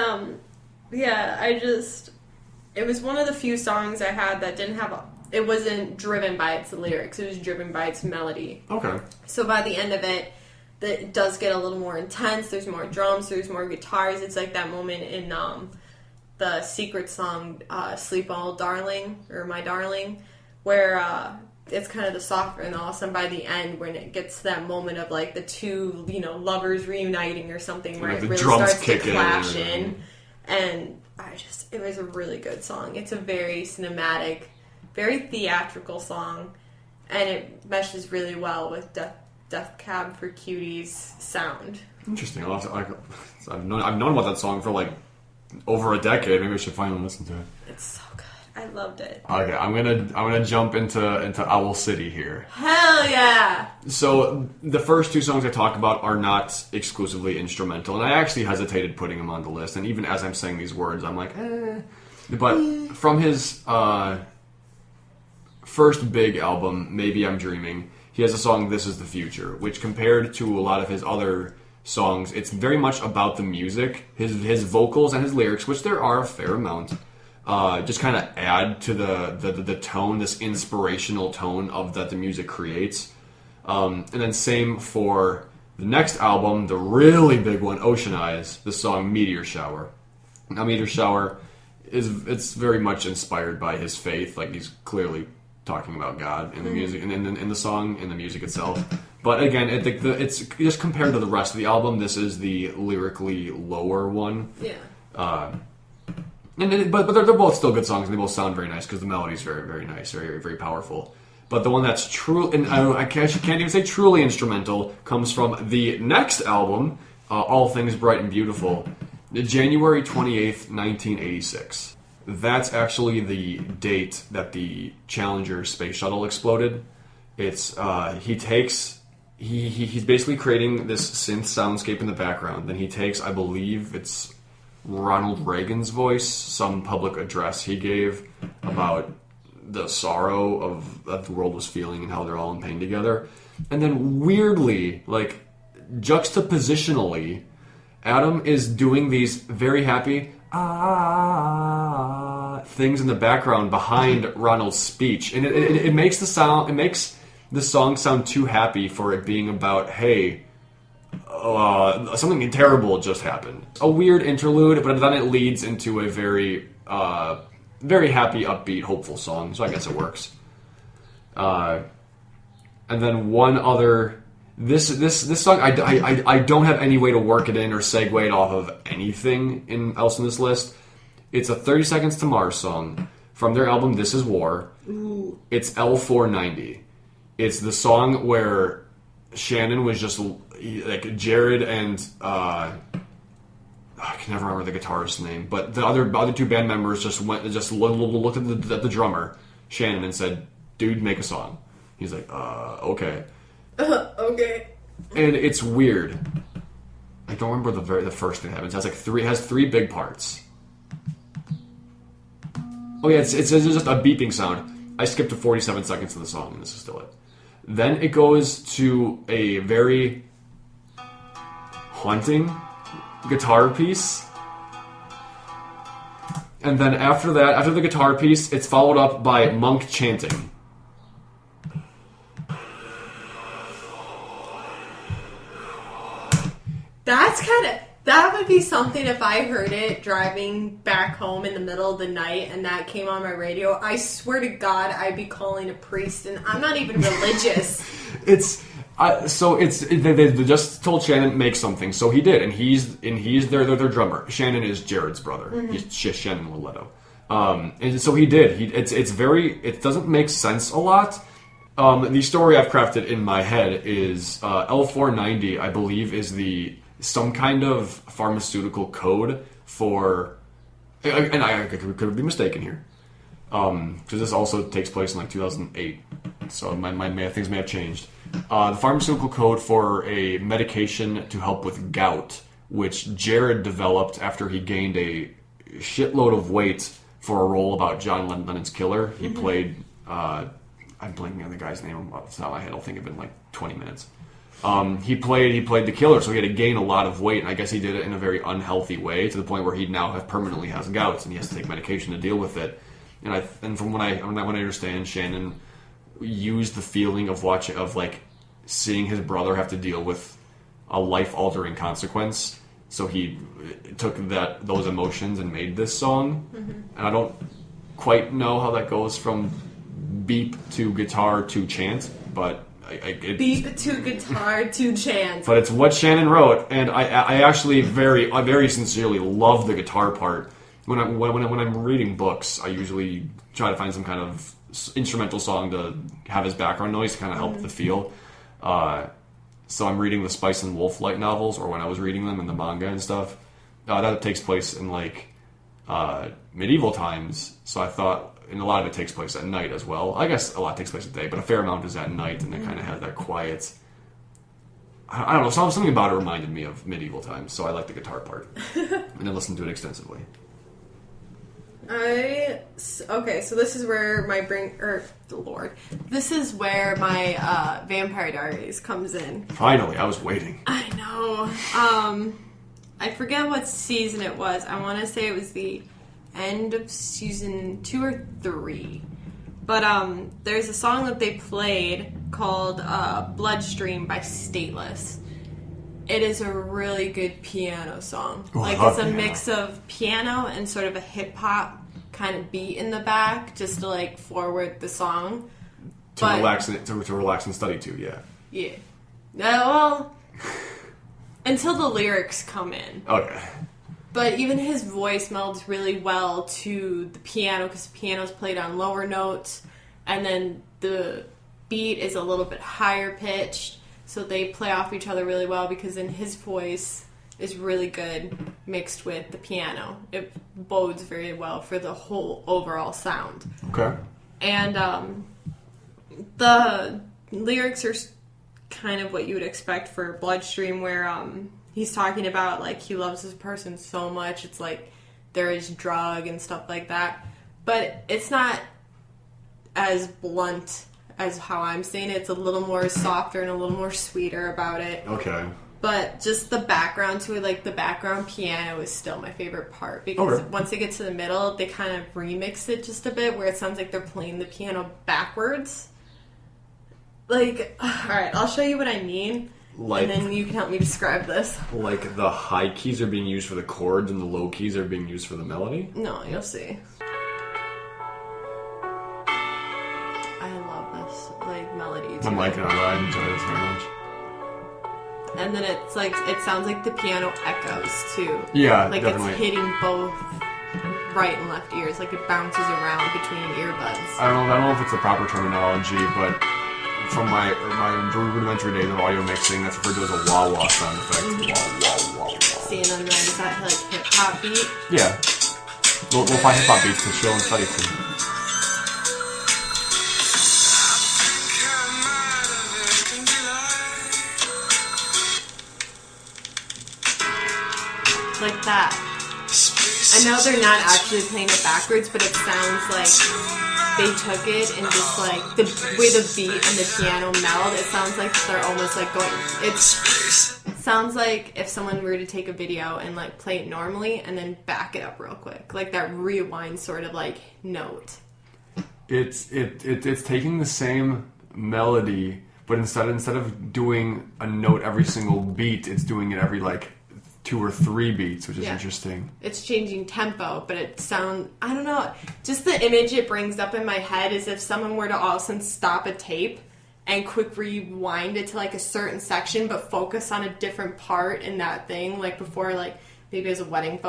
yeah, it was one of the few songs I had that didn't have it wasn't driven by its lyrics, it was driven by its melody. Okay. So by the end of it does get a little more intense, there's more drums, there's more guitars. It's like that moment in the Secret song Sleep All Darling, or My Darling, where it's kind of the softer, and all of a sudden by the end when it gets to that moment of like the two lovers reuniting or something, where it really starts to clash in, and it was a really good song. It's a very cinematic, very theatrical song, and it meshes really well with Death Cab for Cutie's sound. Interesting. I've known about that song for like over a decade. Maybe I should finally listen to it. It's so good. I loved it. Okay, I'm gonna jump into Owl City here. Hell yeah! So the first two songs I talk about are not exclusively instrumental, and I actually hesitated putting them on the list. And even as I'm saying these words, I'm like, eh. But from his first big album, Maybe I'm Dreaming, he has a song, This Is the Future, which compared to a lot of his other songs, it's very much about the music, his vocals and his lyrics, which there are a fair amount. Just kind of add to the tone, this inspirational tone that the music creates. And then same for the next album, the really big one, Ocean Eyes, the song Meteor Shower. Now Meteor Shower it's very much inspired by his faith, like he's clearly talking about God in the music and in the song, in the music itself. But again, it's just compared to the rest of the album, this is the lyrically lower one. Yeah. But they're both still good songs, and they both sound very nice because the melody is very, very nice, very, very powerful. But the one that's true, and I can't even say truly instrumental, comes from the next album, All Things Bright and Beautiful, January 28th, 1986. That's actually the date that the Challenger space shuttle exploded. It's he's basically creating this synth soundscape in the background. Then he takes, I believe it's Ronald Reagan's voice, some public address he gave about the sorrow that the world was feeling and how they're all in pain together. And then weirdly, like juxtapositionally, Adam is doing these very happy things in the background behind Ronald's speech, and it makes the song sound too happy for it being about, hey, something terrible just happened. A weird interlude, but then it leads into a very very happy, upbeat, hopeful song. So I guess it works. And then one other. This song, I don't have any way to work it in or segue it off of anything else in this list. It's a 30 Seconds to Mars song from their album This Is War. Ooh. It's L490. It's the song where Shannon was just like Jared and I can never remember the guitarist's name, but the other two band members just looked at the drummer Shannon and said, "Dude, make a song." He's like, "Okay." Okay. And it's weird. I don't remember the first thing that happens. It has three big parts. Oh yeah, it's just a beeping sound. I skipped to 47 seconds of the song, and this is still it. Then it goes to a very haunting guitar piece. And then after that, after the guitar piece, it's followed up by monk chanting. That would be something if I heard it driving back home in the middle of the night and that came on my radio. I swear to God, I'd be calling a priest, and I'm not even religious. They just told Shannon make something, so he did, and he's their drummer. Shannon is Jared's brother. Mm-hmm. He's Shannon Willetto. And so he did. It doesn't make sense a lot. The story I've crafted in my head is L490, I believe, is some kind of pharmaceutical code for, and I could be mistaken here, because this also takes place in like 2008, so my things may have changed. The pharmaceutical code for a medication to help with gout, which Jared developed after he gained a shitload of weight for a role about John Lennon's killer. He played, I'm blanking on the guy's name off the top of my head. I'll think of it in like 20 minutes. He played the killer, so he had to gain a lot of weight, and I guess he did it in a very unhealthy way to the point where he now permanently has gout, and he has to take medication to deal with it. And from what I understand, Shannon used the feeling of seeing his brother have to deal with a life-altering consequence. So he took those emotions and made this song. Mm-hmm. And I don't quite know how that goes from beep to guitar to chant, but beep to guitar to chant. But it's what Shannon wrote, and I actually very sincerely love the guitar part. When I'm reading books, I usually try to find some kind of instrumental song to have as background noise to kind of help the feel. So I'm reading the Spice and Wolf light novels, or when I was reading them in the manga and stuff. That takes place in medieval times, so I thought, and a lot of it takes place at night as well. I guess a lot takes place at day, but a fair amount is at night, and it kind of has that quiet. I don't know, something about it reminded me of medieval times, so I like the guitar part, and I listened to it extensively. Okay, so this is where this is where my Vampire Diaries comes in. Finally, I was waiting. I know. I forget what season it was. I want to say it was the end of season 2 or 3. But there's a song that they played called Bloodstream by Stateless. It is a really good piano song. It's a mix of piano and sort of a hip-hop kind of beat in the back just to forward the song. To relax and study to, yeah. Yeah. Well, until the lyrics come in. Okay. But even his voice melds really well to the piano because the piano's played on lower notes, and then the beat is a little bit higher pitched, so they play off each other really well because then his voice is really good mixed with the piano. It bodes very well for the whole overall sound. Okay. And the lyrics are kind of what you would expect for Bloodstream, where he's talking about he loves this person so much, it's they're his drug and stuff like that. But it's not as blunt as how I'm saying it. It's a little more softer and a little more sweeter about it. Okay. But just the background to it, like the background piano is still my favorite part because once they get to the middle, they kind of remix it just a bit where it sounds like they're playing the piano backwards. Like, alright, I'll show you what I mean, and then you can help me describe this. Like the high keys are being used for the chords and the low keys are being used for the melody? No, you'll see. I love this, like, melody. I'm liking it. I enjoy this very much. And then it's like, it sounds like the piano echoes too. Yeah, like definitely. It's hitting both right and left ears, like it bounces around between earbuds. I don't know if it's the proper terminology, but from my rudimentary days of audio mixing, that's referred to as a wah-wah sound effect. Wah-wah-wah-wah. Seeing on the end, is that like hip-hop beat? Yeah. We'll find hip-hop beats to show and study too. Like that. I know they're not actually playing it backwards, but it sounds like they took it and just like the way the beat and the piano meld, it sounds like they're almost like going. It sounds like if someone were to take a video and like play it normally and then back it up real quick, like that rewind sort of like note. It's taking the same melody, but instead of doing a note every single beat, it's doing it every like 2 or 3 beats, which is interesting. It's changing tempo, but it sounds, I don't know, just the image it brings up in my head is if someone were to all of a sudden stop a tape and quick rewind it to like a certain section, but focus on a different part in that thing, like before, like maybe as a wedding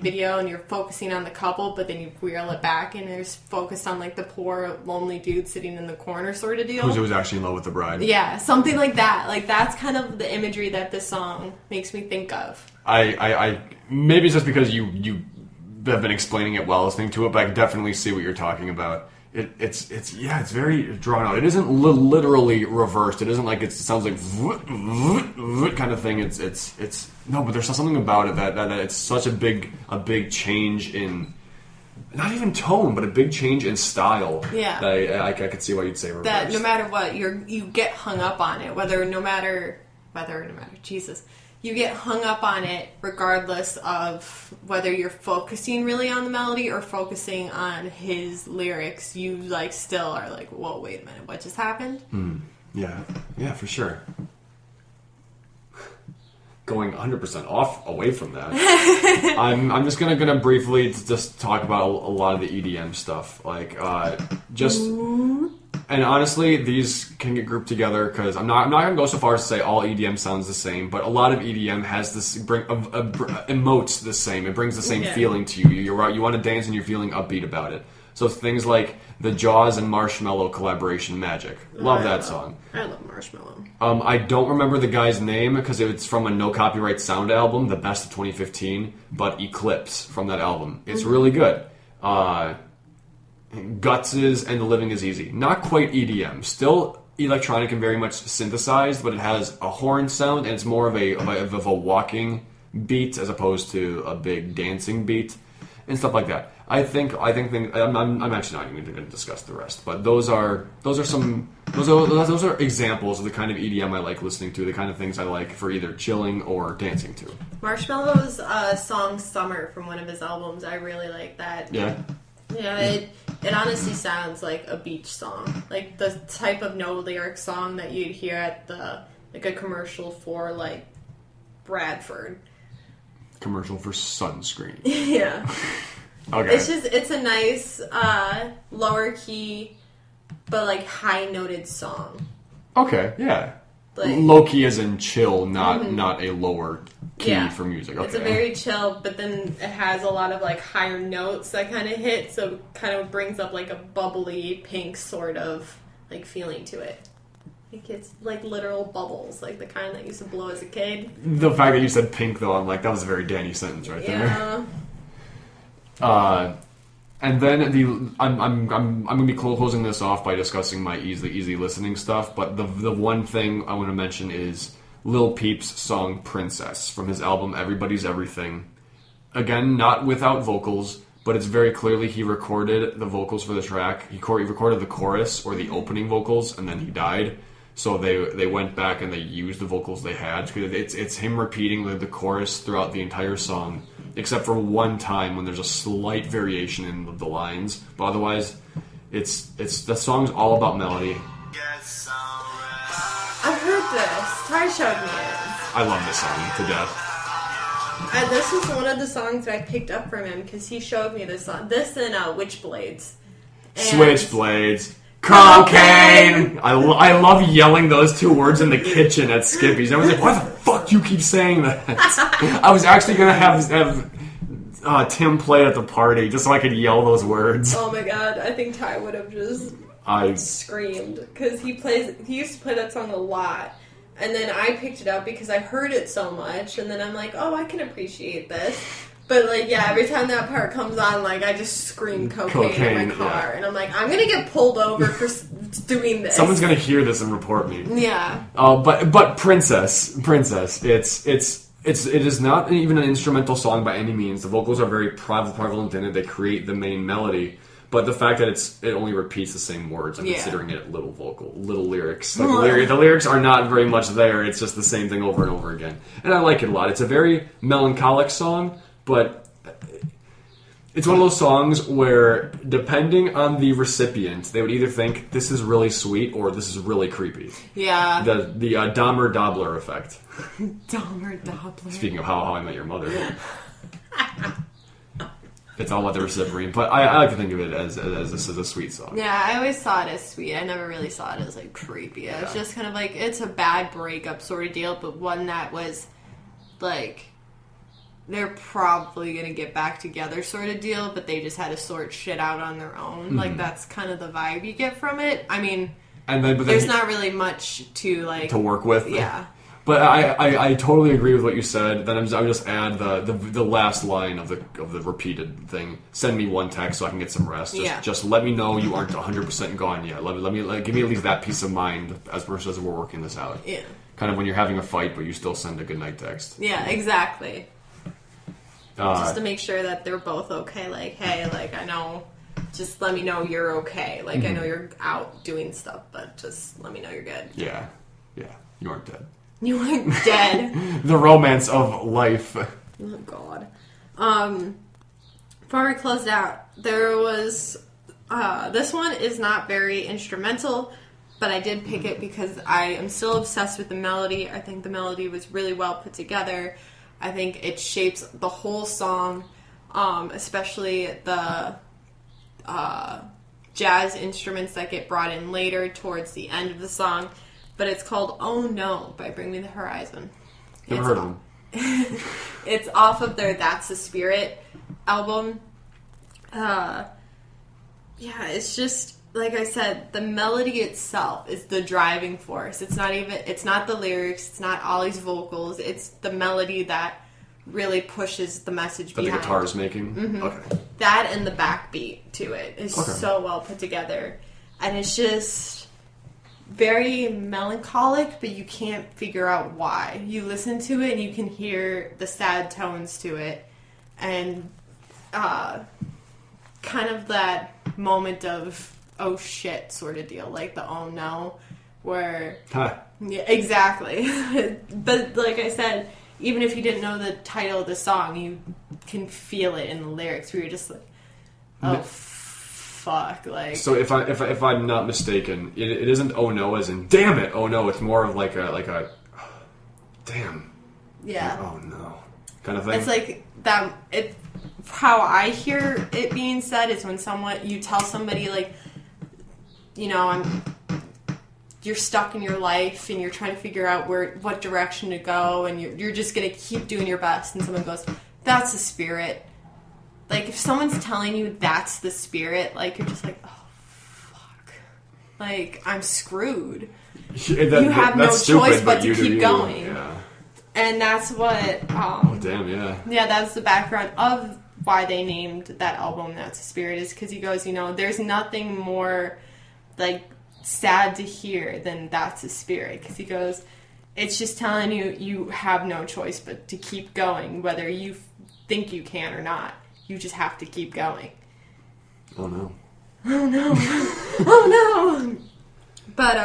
video and you're focusing on the couple, but then you reel it back and there's focused on like the poor lonely dude sitting in the corner sort of deal. Who's actually in love with the bride. Yeah, something like that. Like that's kind of the imagery that this song makes me think of. I maybe it's just because you have been explaining it while listening to it, but I can definitely see what you're talking about. It's very drawn out. It isn't literally reversed. It isn't like it sounds like kind of thing. It's no, but there's something about it that it's such a big change in not even tone, but a big change in style. Yeah, that I could see why you'd say reversed. That no matter what, you get hung up on it. You get hung up on it regardless of whether you're focusing really on the melody or focusing on his lyrics. You like still are like, whoa, wait a minute, what just happened? Yeah, for sure. Going 100% away from that. I'm just gonna briefly just talk about a lot of the EDM stuff, like And honestly, these can get grouped together because I'm not going to go so far as to say all EDM sounds the same, but a lot of EDM has this emotes the same. It brings the same feeling to you. You want to dance and you're feeling upbeat about it. So things like the Jaws and Marshmello collaboration, Magic. Love that song. I love Marshmello. I don't remember the guy's name because it's from a no copyright sound album, the best of 2015, but Eclipse from that album. It's really good. Guts' and The Living Is Easy. Not quite EDM. Still electronic and very much synthesized, but it has a horn sound and it's more of a walking beat as opposed to a big dancing beat and stuff like that. I'm actually not even going to discuss the rest, but those are examples of the kind of EDM I like listening to, the kind of things I like for either chilling or dancing to. Marshmello's song Summer from one of his albums, I really like that. Yeah. Yeah, it honestly sounds like a beach song. Like the type of no lyric song that you'd hear at a commercial for like Bradford. Commercial for sunscreen. Yeah. Okay. It's a nice lower key but like high noted song. Okay, yeah. Like, low key as in chill, not a lower key for music. Okay. It's a very chill, but then it has a lot of like higher notes that kind of hit, so it kind of brings up like a bubbly pink sort of like feeling to it. Like it's like literal bubbles, like the kind that used to blow as a kid. The fact that you said pink though, I'm like, that was a very Danny sentence right there. And then I'm gonna be closing this off by discussing my easy listening stuff. But the one thing I want to mention is Lil Peep's song "Princess" from his album "Everybody's Everything." Again, not without vocals, but it's very clearly he recorded the vocals for the track. He recorded the chorus or the opening vocals, and then he died. So they went back and they used the vocals they had. It's him repeating the chorus throughout the entire song, except for one time when there's a slight variation in the lines. But otherwise, it's the song's all about melody. I've heard this. Ty showed me it. I love this song to death. This was one of the songs that I picked up from him because he showed me this song. This and Witchblades. Switchblades. Cocaine! I love yelling those two words in the kitchen at Skippy's. I was like, why the fuck do you keep saying that? I was actually going to have Tim play at the party just so I could yell those words. Oh my god, I think Ty would have just screamed. Because he used to play that song a lot. And then I picked it up because I heard it so much. And then I'm like, oh, I can appreciate this. But, like, yeah, every time that part comes on, like, I just scream cocaine in my car. Yeah. And I'm like, I'm going to get pulled over for doing this. Someone's going to hear this and report me. Yeah. But Princess, it is not even an instrumental song by any means. The vocals are very prevalent in it. They create the main melody. But the fact that it only repeats the same words, I'm considering it little lyrics. Like the lyrics are not very much there. It's just the same thing over and over again. And I like it a lot. It's a very melancholic song, but it's one of those songs where, depending on the recipient, they would either think this is really sweet or this is really creepy. Yeah. The Dahmer Dobler effect. Dahmer Dobler. Speaking of How I Met Your Mother. It's all about the recipient, but I like to think of it as a sweet song. Yeah, I always saw it as sweet. I never really saw it as, like, creepy. It was just kind of like, it's a bad breakup sort of deal, but one that was, like, they're probably going to get back together sort of deal, but they just had to sort shit out on their own. Mm-hmm. Like, that's kind of the vibe you get from it. I mean, there's not really much to, like... to work with. Yeah. But I totally agree with what you said. Then I'll just add the last line of the repeated thing. Send me one text so I can get some rest. Just let me know you aren't 100% gone yet. Give me at least that peace of mind as we're working this out. Yeah. Kind of when you're having a fight, but you still send a goodnight text. Yeah, exactly. Just to make sure that they're both okay. Like, hey, like, I know, just let me know you're okay. Like, mm-hmm. I know you're out doing stuff, but just let me know you're good. Yeah. You aren't dead. You aren't dead. The romance of life. Oh, God. Before we closed out, there was... this one is not very instrumental, but I did pick it because I am still obsessed with the melody. I think the melody was really well put together. I think it shapes the whole song, especially the jazz instruments that get brought in later towards the end of the song. But it's called Oh No by Bring Me the Horizon. Never heard of them. It's off of their That's the Spirit album. It's just, like I said, the melody itself is the driving force. It's not the lyrics, it's not Ollie's vocals, it's the melody that really pushes the message behind. That the guitar is making? Mm-hmm. Okay. That and the backbeat to it is so well put together. And it's just... very melancholic, but you can't figure out why. You listen to it and you can hear the sad tones to it, and kind of that moment of oh shit sort of deal, like the oh no, where yeah, exactly. But like I said, even if you didn't know the title of the song, you can feel it in the lyrics where you're just like, oh fuck, like. So if I'm not mistaken, it isn't oh no as in damn it, oh no. It's more of like a damn. Yeah. Like, oh no, kind of thing. It's like that. It how I hear it being said is when you tell somebody like, you know, you're stuck in your life and you're trying to figure out what direction to go, and you're just gonna keep doing your best, and someone goes, "That's the spirit." Like, if someone's telling you that's the spirit, like, you're just like, oh, fuck. Like, I'm screwed. You have no choice but to keep going. Yeah. And that's what... oh, damn, yeah. Yeah, that's the background of why they named that album That's the Spirit, is because he goes, you know, there's nothing more, like, sad to hear than That's the Spirit. Because he goes, it's just telling you have no choice but to keep going, whether you think you can or not. you just have to keep going. Oh no. Oh no. Oh no. But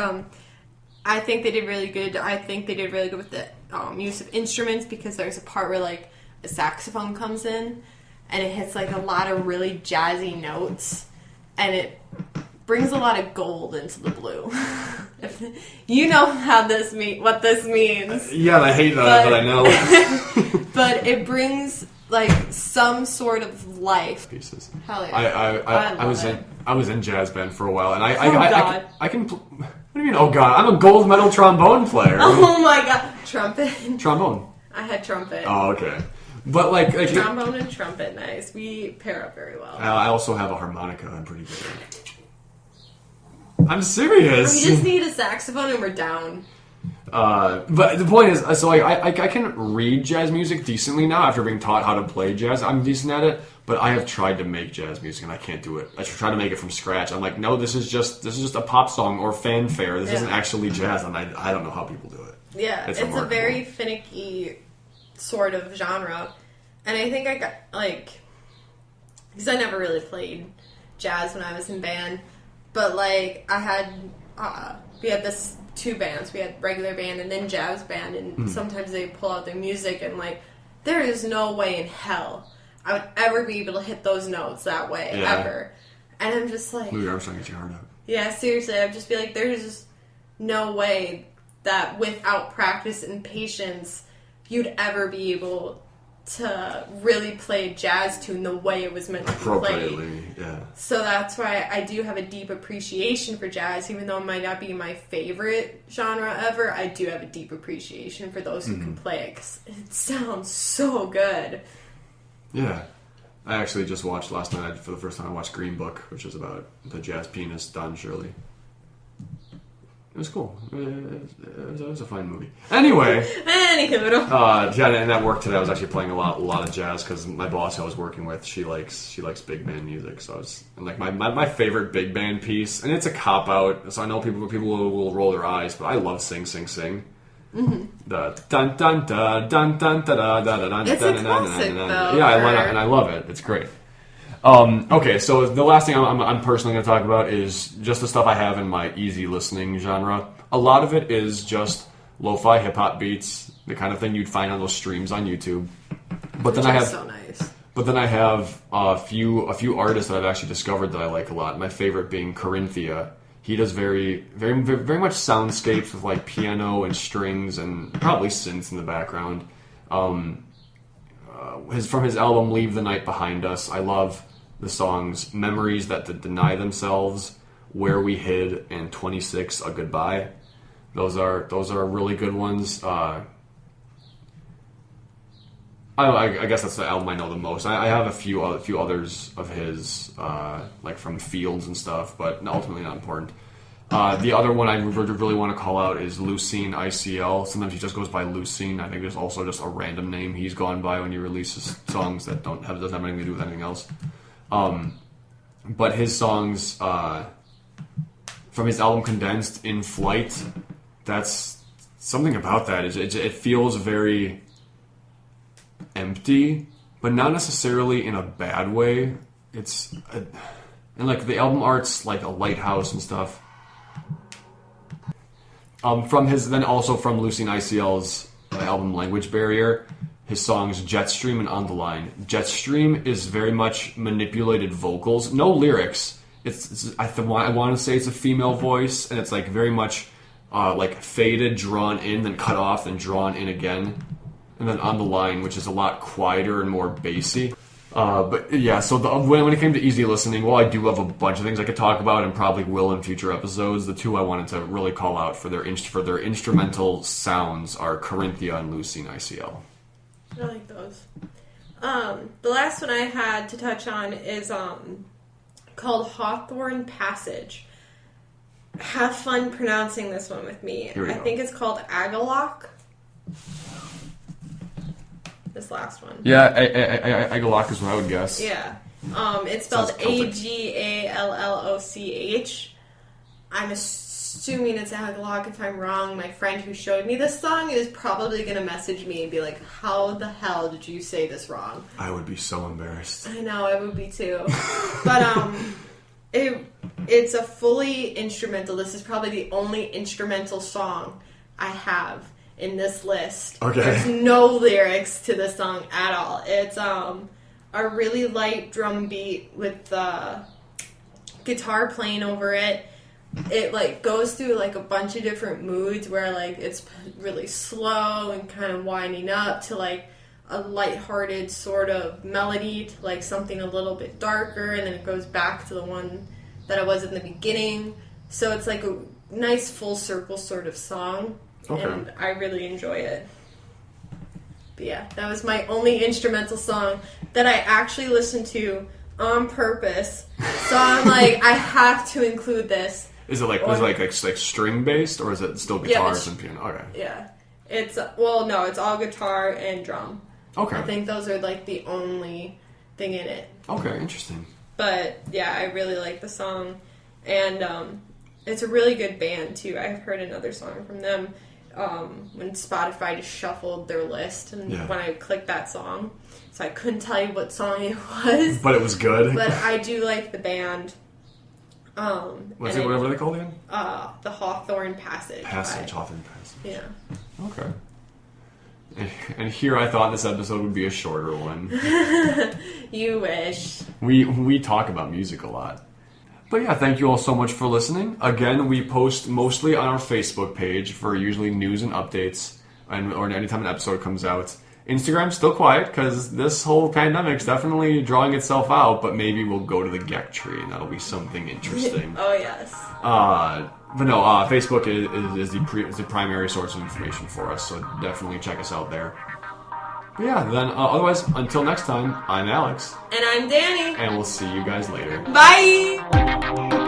I think they did really good. I think they did really good with the use of instruments, because there's a part where like a saxophone comes in and it hits like a lot of really jazzy notes, and it brings a lot of gold into the blue. You know what this means. Yeah, I hate that, but I know. But it brings like some sort of life. Pieces. Hell yeah. I was in jazz band for a while, and God. I can. What do you mean? Oh God! I'm a gold medal trombone player. Oh my God! Trumpet. Trombone. I had trumpet. Oh, okay. But like trombone and trumpet, nice. We pair up very well. I also have a harmonica. I'm pretty good at it. I'm serious. We just need a saxophone and we're down. But the point is, so I can read jazz music decently now after being taught how to play jazz. I'm decent at it, but I have tried to make jazz music and I can't do it. I try to make it from scratch. I'm like, no, this is just a pop song or fanfare. This isn't actually jazz, and I don't know how people do it. Yeah, it's a very finicky sort of genre, and I think I got because I never really played jazz when I was in band, but like I had we had this 2 bands. We had regular band and then jazz band, and sometimes they pull out their music, and like there is no way in hell I would ever be able to hit those notes that way ever. And I'm just like, Louis Armstrong gets your heart out. Yeah, seriously, I'd just be like, there's just no way that without practice and patience you'd ever be able to really play jazz tune the way it was meant to be played. Appropriately, yeah. So that's why I do have a deep appreciation for jazz, even though it might not be my favorite genre ever. I do have a deep appreciation for those who can play it, 'cause it sounds so good. Yeah. I actually just watched last night, for the first time, I watched Green Book, which is about the jazz pianist Don Shirley. It was cool. It was a fine movie. Anyway. And at work today, I was actually playing a lot of jazz, because my boss I was working with, she likes big band music. So I was, and like my favorite big band piece, and it's a cop out. So I know people will roll their eyes, but I love Sing Sing Sing. Mm-hmm. The dun dun da dun dun da da da dun. It's a classic, though. Yeah, I love it. It's great. Okay, so the last thing I'm personally going to talk about is just the stuff I have in my easy listening genre. A lot of it is just lo-fi hip-hop beats, the kind of thing you'd find on those streams on YouTube. But then so nice. But then I have a few artists that I've actually discovered that I like a lot. My favorite being Corinthia. He does very, very, very much soundscapes with like piano and strings and probably synths in the background. From his album Leave the Night Behind Us, I love the songs Memories That Deny Themselves, Where We Hid, and 26 A Goodbye. Those are really good ones. I guess that's the album I know the most. I have a few others of his, like from Fields and stuff, but ultimately not important. The other one I really want to call out is Lucene ICL. Sometimes he just goes by Lucene. I think there's also just a random name he's gone by when he releases songs that doesn't have anything to do with anything else. But his songs from his album Condensed, In Flight, that's something about that. It feels very empty, but not necessarily in a bad way. And like the album art's like a lighthouse and stuff. From Lucene ICL's album Language Barrier, his songs Jetstream and On the Line. Jetstream is very much manipulated vocals, no lyrics. I want to say it's a female voice, and it's like very much like faded, drawn in, then cut off, then drawn in again. And then On the Line, which is a lot quieter and more bassy. But yeah, so when it came to easy listening, well, I do have a bunch of things I could talk about, and probably will in future episodes. The two I wanted to really call out for their instrumental sounds are Corinthia and Lucene ICL. I like those. The last one I had to touch on is called Hawthorne Passage. Have fun pronouncing this one with me. I think it's called Agalloch. This last one. Yeah, Agalloch is what I would guess. Yeah. It's spelled Agalloch. I'm assuming it's Aglock. If I'm wrong, my friend who showed me this song is probably going to message me and be like, how the hell did you say this wrong? I would be so embarrassed. I know, I would be too. But it's a fully instrumental. This is probably the only instrumental song I have in this list. Okay. There's no lyrics to this song at all. It's a really light drum beat with the guitar playing over it. It like goes through like a bunch of different moods where like it's really slow and kind of winding up to like a lighthearted sort of melody to like something a little bit darker, and then it goes back to the one that it was in the beginning. So it's like a nice full circle sort of song. Okay. And I really enjoy it. But yeah, that was my only instrumental song that I actually listened to on purpose. So I'm like, I have to include this. Is it like like string based, or is it still guitars and piano? Okay. Yeah, it's no, it's all guitar and drum. Okay. I think those are like the only thing in it. Okay, interesting. But yeah, I really like the song, and it's a really good band too. I've heard another song from them when Spotify just shuffled their list, and when I clicked that song, so I couldn't tell you what song it was. But it was good. But I do like the band. What are they called again? The Hawthorne Passage. Hawthorne Passage. Yeah. Okay. And here I thought this episode would be a shorter one. You wish. We talk about music a lot. But yeah, thank you all so much for listening. Again, we post mostly on our Facebook page for usually news and updates, or anytime an episode comes out. Instagram's still quiet because this whole pandemic's definitely drawing itself out, but maybe we'll go to the Gek tree and that'll be something interesting. Oh, yes. But no, Facebook is the primary source of information for us, so definitely check us out there. But yeah, then otherwise, until next time, I'm Alex. And I'm Danny. And we'll see you guys later. Bye!